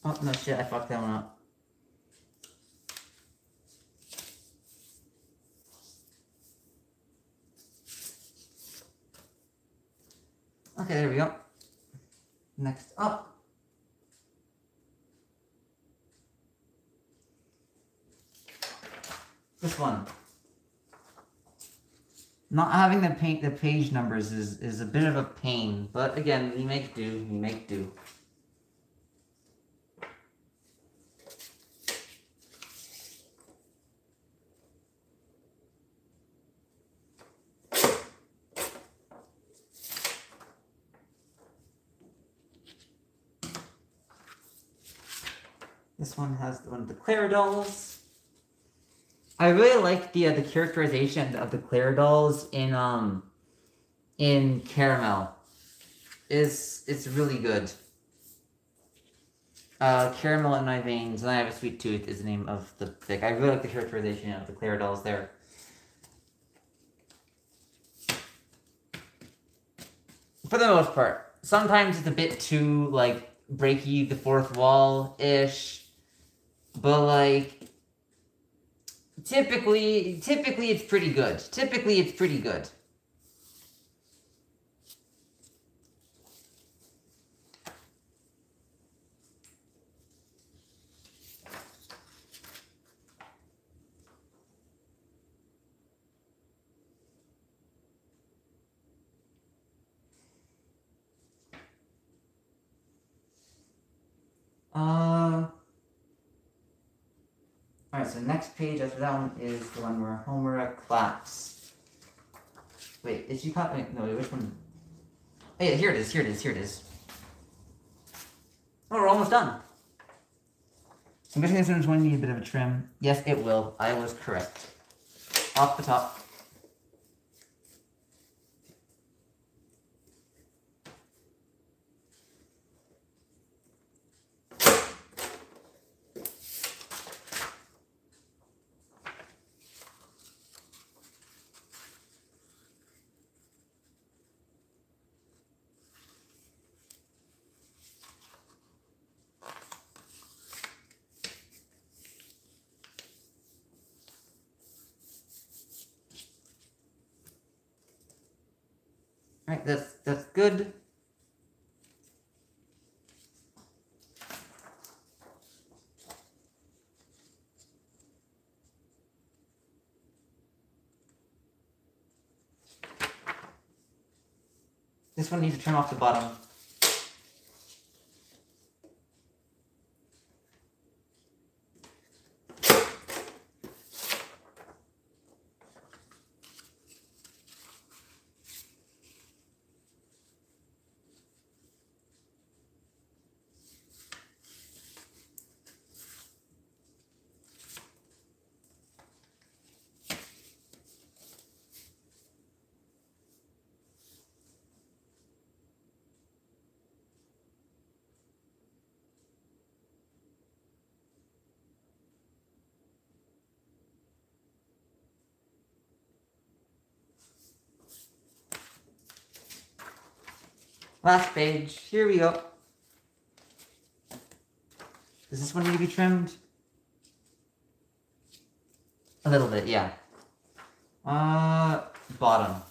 Oh, no shit, I fucked that one up. Okay, there we go. Next up. This one. Not having the page numbers is a bit of a pain, but again, we make do, we make do. This one has one of the Claridolls. I really like the characterization of the Claridolls in Caramel. It's really good. Caramel in My Veins, and I Have a Sweet Tooth is the name of the pick. I really like the characterization of the Claridolls there. For the most part. Sometimes it's a bit too, like, breaky the fourth wall-ish. But, like, typically it's pretty good. Typically it's pretty good. Alright, so next page after that one is the one where Homura claps. Wait, is she clapping? No, wait, which one? Oh yeah, here it is, here it is, here it is. Oh, we're almost done. So I'm guessing this one's going to need a bit of a trim. Yes, it will. I was correct. Off the top. Alright, that's good. This one needs to trim off the bottom. Last page. Here we go. Does this one need to be trimmed? A little bit, yeah. Bottom.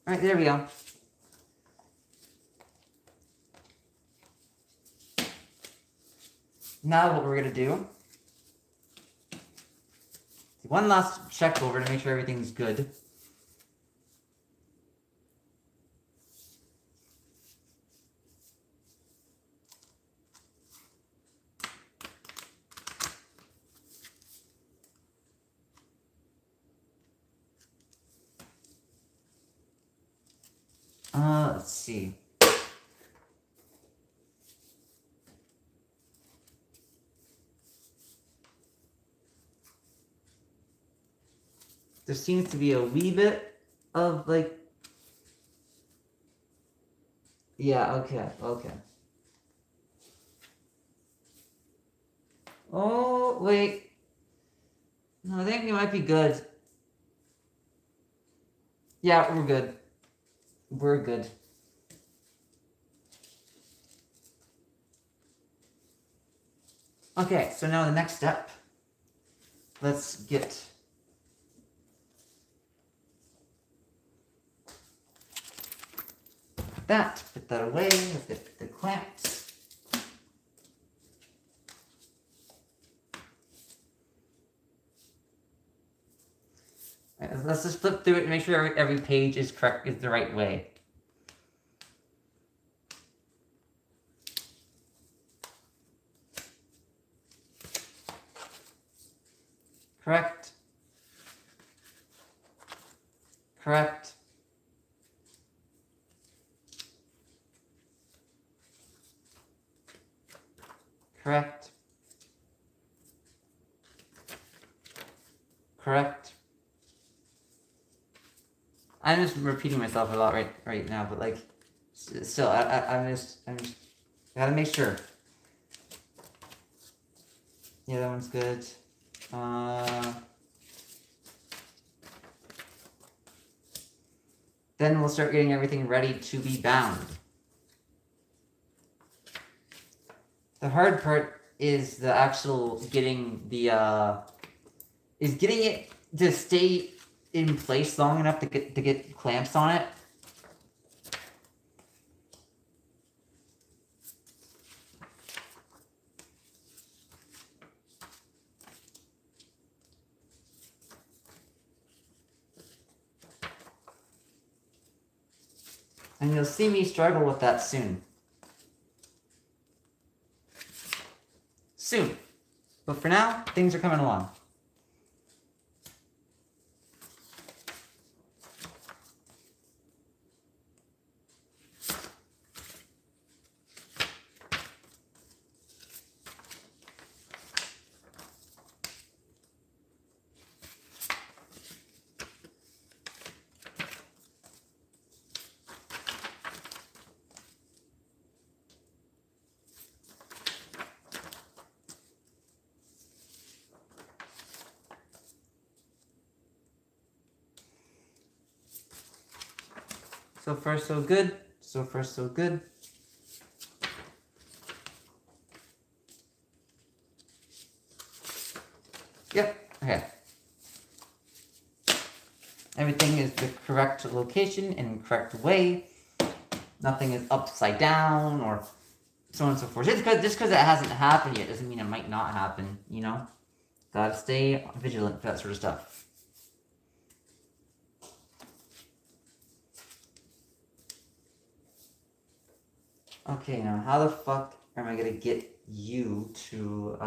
Alright, there we go. Now what we're going to do, one last check over to make sure everything's good. Let's see. There seems to be a wee bit of, like... Yeah, okay. Oh, wait. No, I think we might be good. Yeah, we're good. We're good. Okay, so now the next step. Let's get... that, put that away, let's get the clamps. Right, let's just flip through it and make sure every page is correct, is the right way. Correct. Correct. Correct. Correct. I'm just repeating myself a lot right now, but like, still, I'm just gotta make sure. Yeah, that one's good. Then we'll start getting everything ready to be bound. The hard part is the actual getting the is getting it to stay in place long enough to get clamps on it. And you'll see me struggle with that soon. Soon. But for now, things are coming along. So far, so good. So far, so good. Yep, okay. Everything is the correct location and correct way. Nothing is upside down or so on and so forth. Just because it hasn't happened yet doesn't mean it might not happen, you know? Gotta stay vigilant for that sort of stuff. Okay, now how the fuck am I gonna get you to,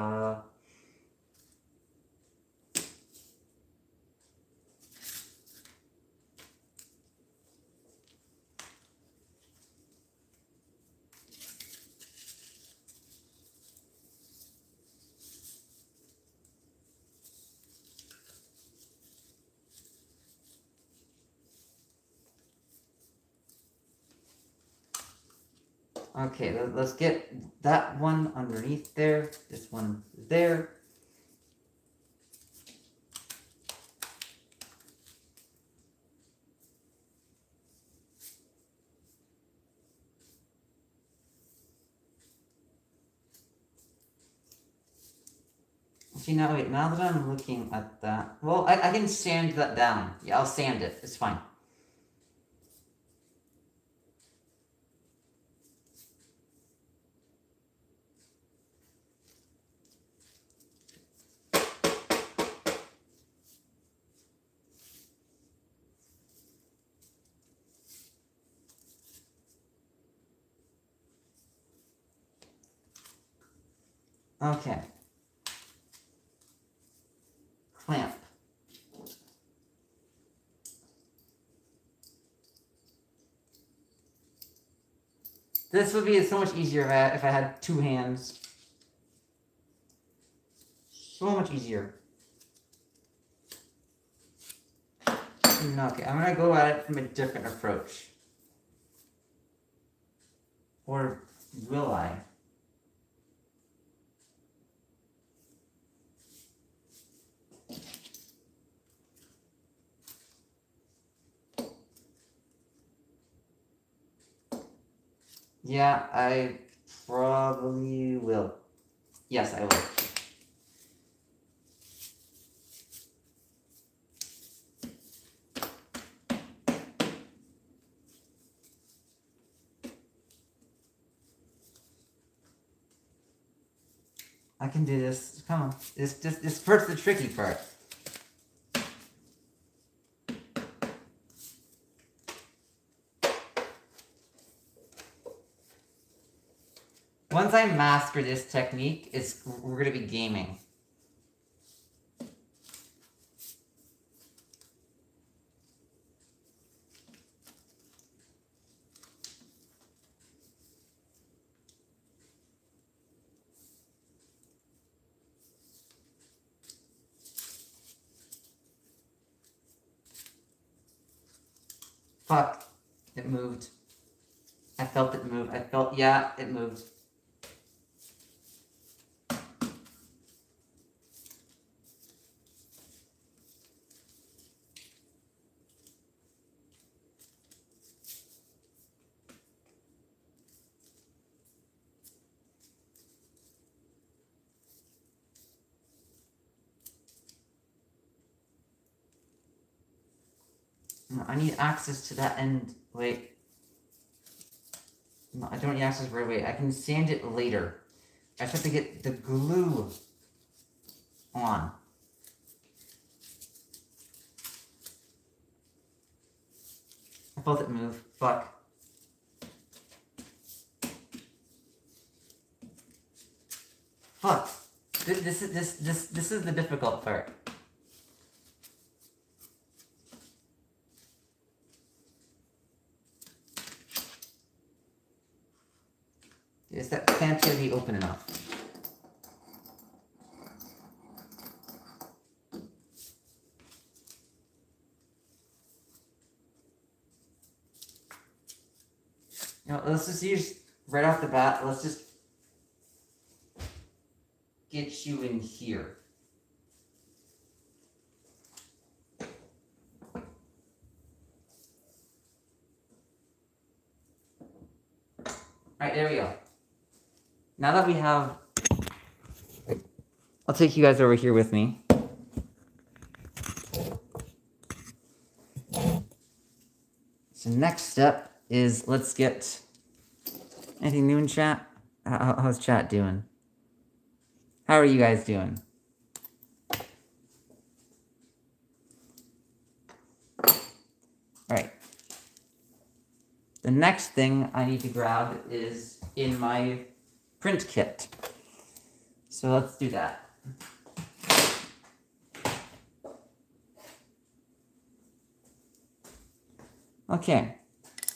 okay, let's get that one underneath there. This one is there. See, now wait, now that I'm looking at that... Well, I can sand that down. Yeah, I'll sand it. It's fine. Okay. Clamp. This would be so much easier if I had two hands. So much easier. Okay, I'm gonna go at it from a different approach. Or will I? Yeah, I probably will. Yes, I will. I can do this. Come on. This part's the tricky part. Once I master this technique, we're gonna be gaming. Fuck. It moved. I felt it move. Yeah, it moved. No, I need access to that end. Wait. No, I don't need access right away. I can sand it later. I just have to get the glue on. I felt it move. Fuck. Fuck. This is the difficult part. Is that clamp's gonna be open enough? Now, let's just use right off the bat. Let's just get you in here. Alright, there we go. Now that we have... I'll take you guys over here with me. So next step is let's get anything new in chat. How's chat doing? How are you guys doing? All right. The next thing I need to grab is in my print kit. So let's do that. Okay,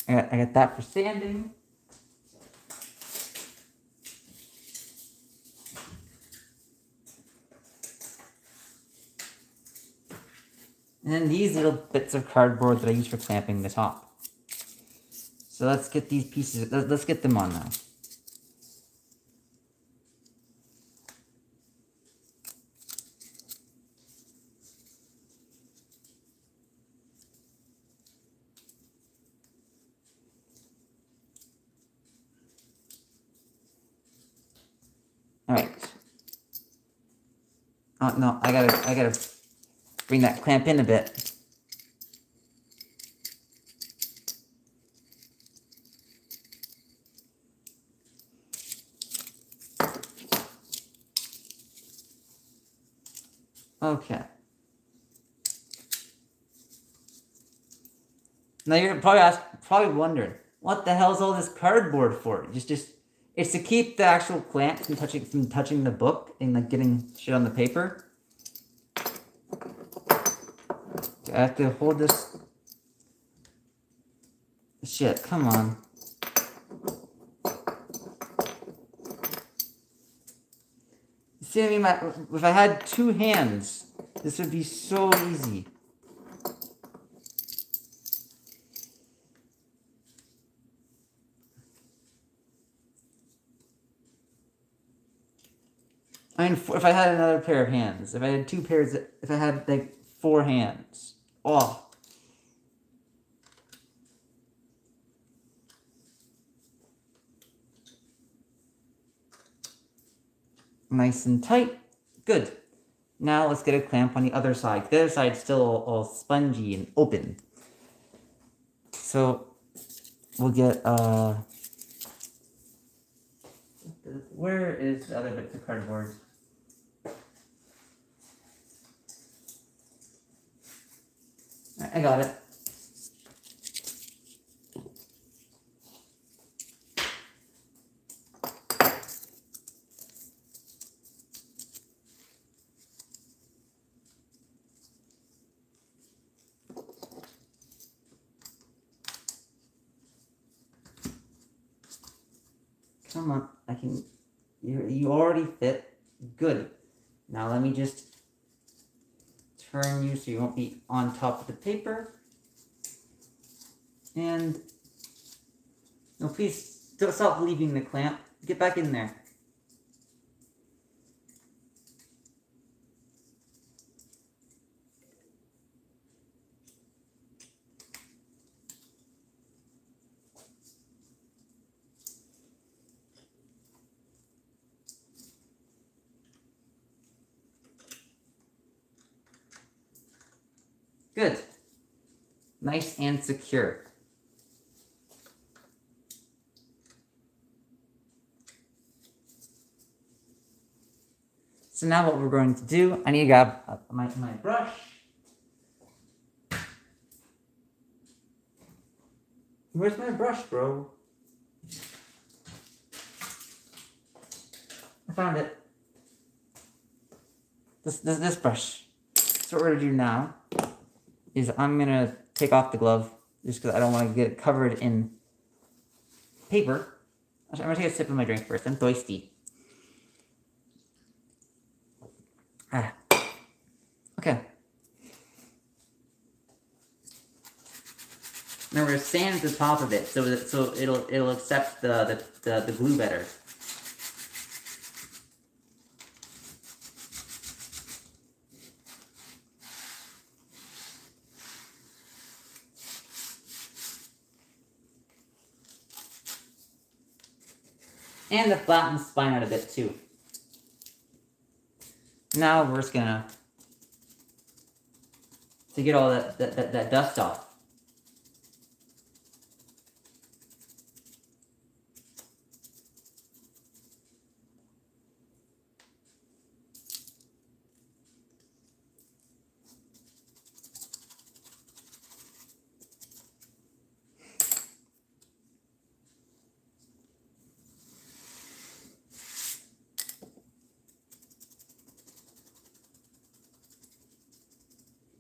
I got that for sanding. And then these little bits of cardboard that I use for clamping the top. So let's get these pieces, let's get them on now. All right. Oh no, I gotta bring that clamp in a bit. Okay. Now you're probably wondering, what the hell is all this cardboard for? It's to keep the actual clamp from touching the book and like getting shit on the paper. I have to hold this. Shit, come on. See what I mean? If I had two hands, this would be so easy. I mean, if I had another pair of hands, if I had two pairs, if I had like 4 hands, oh. Nice and tight. Good. Now let's get a clamp on the other side. The other side's still all spongy and open. So we'll get where is the other bits of cardboard? I got it. Come on, I can. You already fit. Good. Now let me just turn you so you won't be on top of the paper. And no, please don't stop leaving the clamp. Get back in there. Good. Nice and secure. So now what we're going to do, I need to grab my brush. Where's my brush, bro? I found it. This brush. So what we're gonna do now is I'm gonna take off the glove just because I don't want to get it covered in paper. I'm gonna take a sip of my drink first. I'm thirsty. Ah. Okay. Now we're gonna sand the top of it so it'll accept the glue better. And to flatten the spine out a bit too. Now we're just gonna to get all that dust off.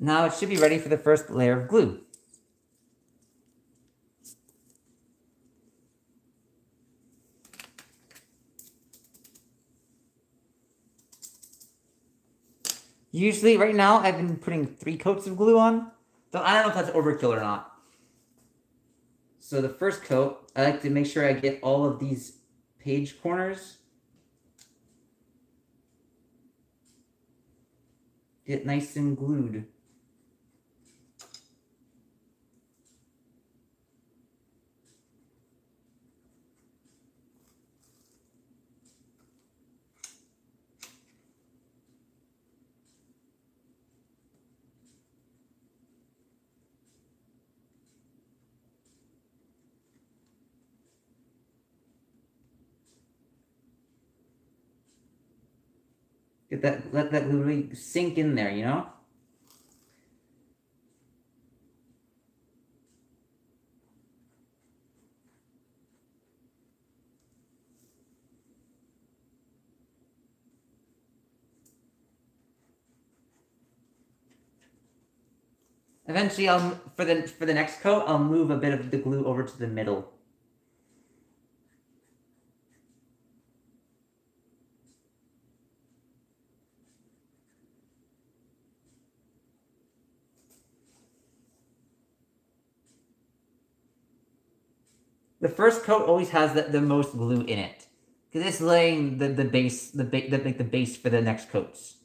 Now it should be ready for the first layer of glue. Usually, right now, I've been putting 3 coats of glue on. So I don't know if that's overkill or not. So the first coat, I like to make sure I get all of these page corners. Get nice and glued. Get that, let that glue really sink in there, you know? Eventually, for the next coat, I'll move a bit of the glue over to the middle. The first coat always has the most glue in it, because it's laying the base the base for the next coats.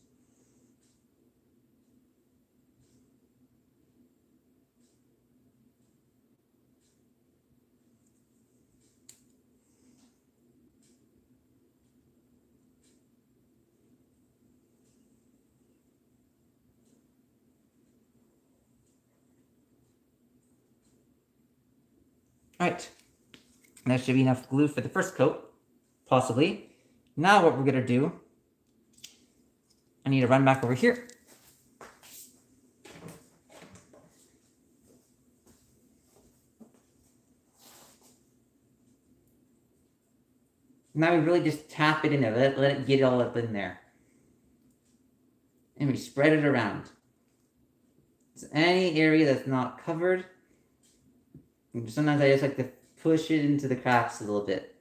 All right. That should be enough glue for the first coat, possibly. Now what we're going to do, I need to run back over here. Now we really just tap it in there, let it get all up in there. And we spread it around. So any area that's not covered, sometimes I just like to push it into the cracks a little bit.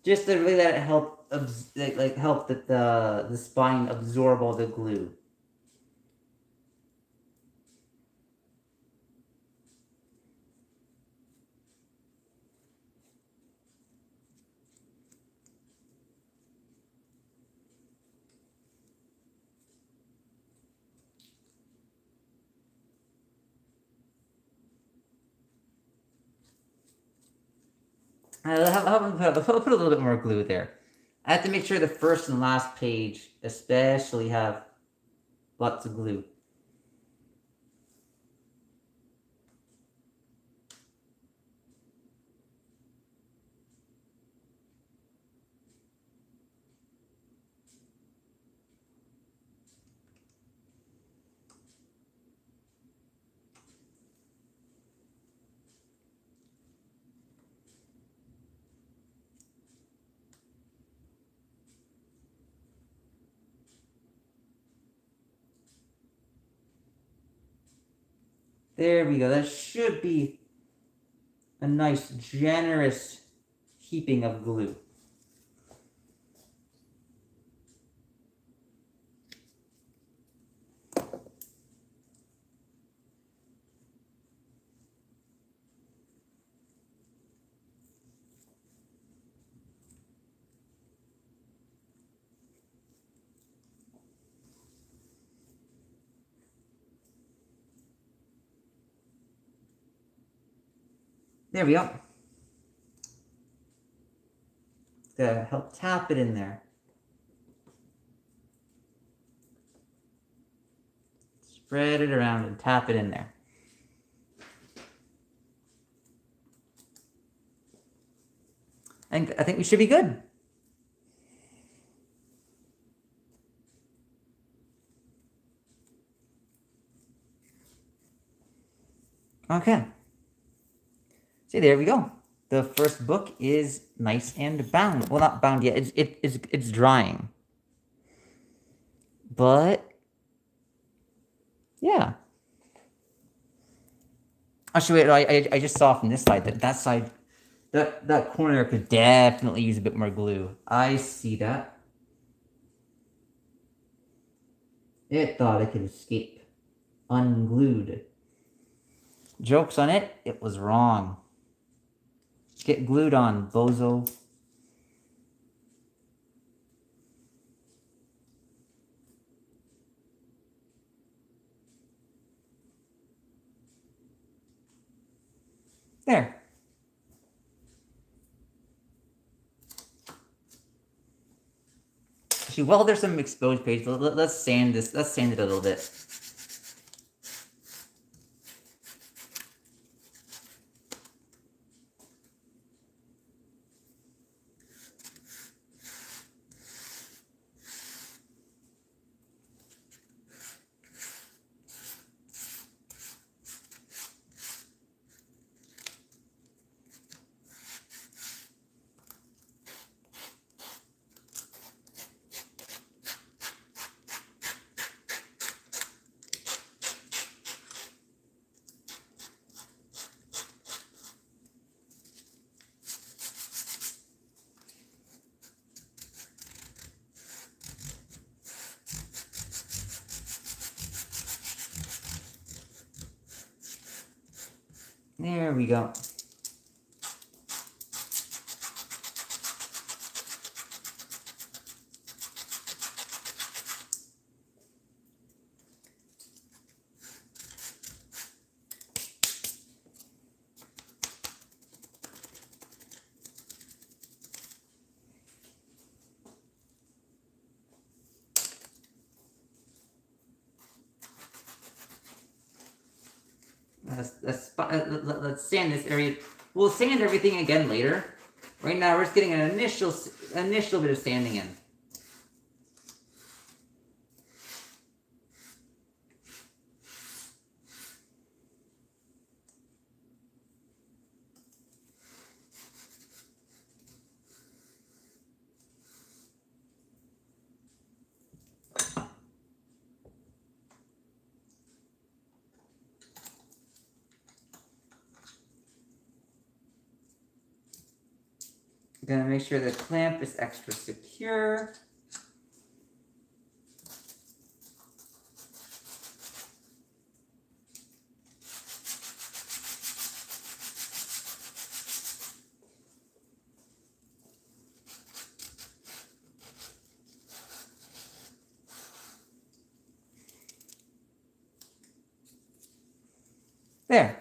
Just to really let it help, help the spine absorb all the glue. I'll put a little bit more glue there. I have to make sure the first and last page especially have lots of glue. There we go. That should be a nice, generous heaping of glue. There we go. To help tap it in there. Spread it around and tap it in there. And I think we should be good. Okay. See, there we go. The first book is nice and bound. Well, not bound yet. It's drying. But Yeah. Actually, wait, I just saw from this side that side, that corner could definitely use a bit more glue. I see that. It thought it could escape unglued. Joke's on it, it was wrong. Get glued on, bozo. There. Actually, while there's some exposed page, let's sand this. Let's sand it a little bit. There we go. Let's sand this area. We'll sand everything again later. Right now, we're just getting an initial bit of sanding in. Gonna make sure the clamp is extra secure. There.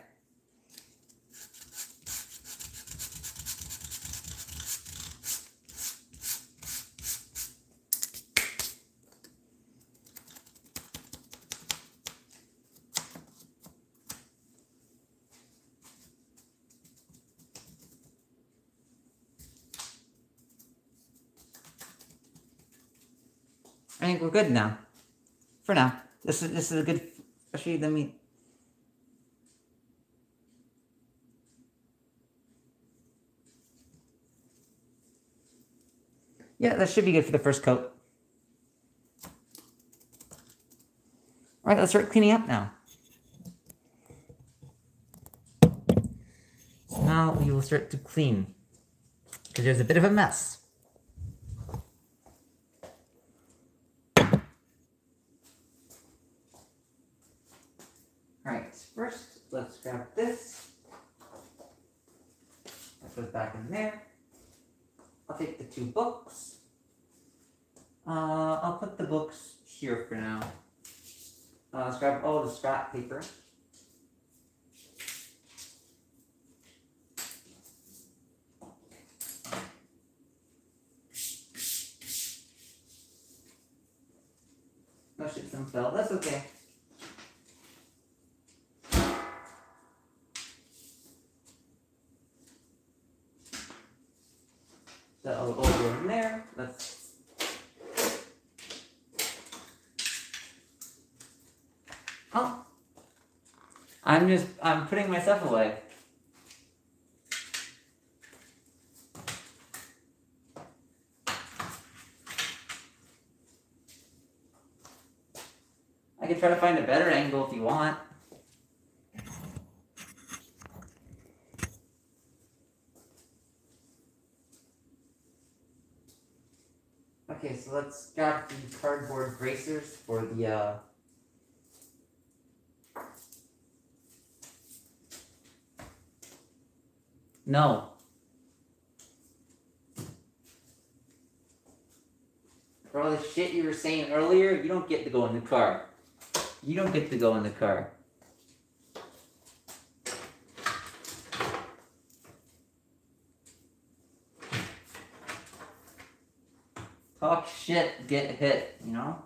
I think we're good now. For now. This is a good. Actually, let me. Yeah, that should be good for the first coat. All right, let's start cleaning up now. So now we will start to clean, because there's a bit of a mess. All right, first let's grab this. That goes back in there. I'll take the two books. I'll put the books here for now. Let's grab all the scrap paper. Oh shit, some fell. That's okay. That'll all go in there. Let's. Oh. I'm putting my stuff away. I can try to find a better angle if you want. Okay, so let's grab the cardboard bracers for the, No. For all the shit you were saying earlier, you don't get to go in the car. You don't get to go in the car. Talk shit, get hit, you know?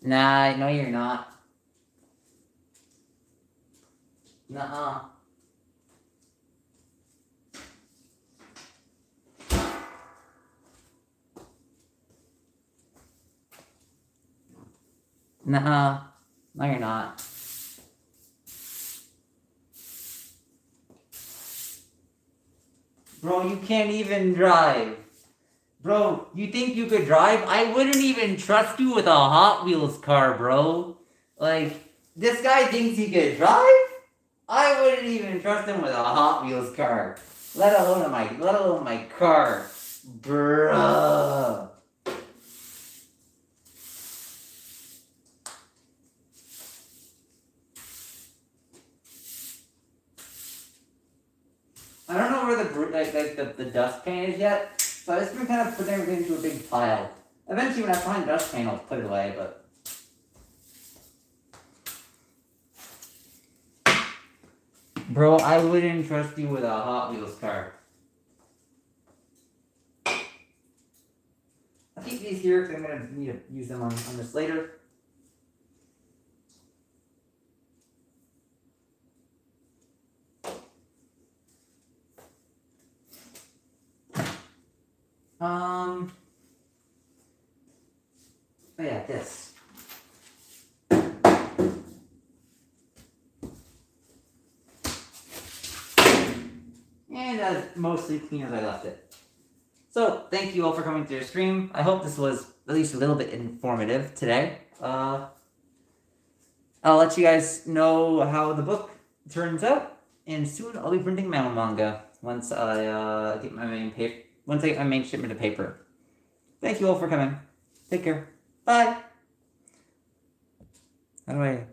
Nah, no you're not. Nuh-uh. Nuh-uh. No you're not. Bro, you can't even drive. Bro, you think you could drive? I wouldn't even trust you with a Hot Wheels car, bro. Like, this guy thinks he could drive? I wouldn't even trust him with a Hot Wheels car. Let alone my car. Bruh. I don't know where the dustpan is yet, so I've just been kind of putting everything into a big pile. Eventually, when I find dustpan, I'll put it away, but... Bro, I wouldn't trust you with a Hot Wheels car. I'll keep these here because I'm going to need to use them on this later. Oh yeah, this. And as mostly clean as I left it. So, thank you all for coming to the stream. I hope this was at least a little bit informative today. I'll let you guys know how the book turns out, and soon I'll be printing my own manga once I get my main shipment of paper. Thank you all for coming. Take care. Bye. How do I...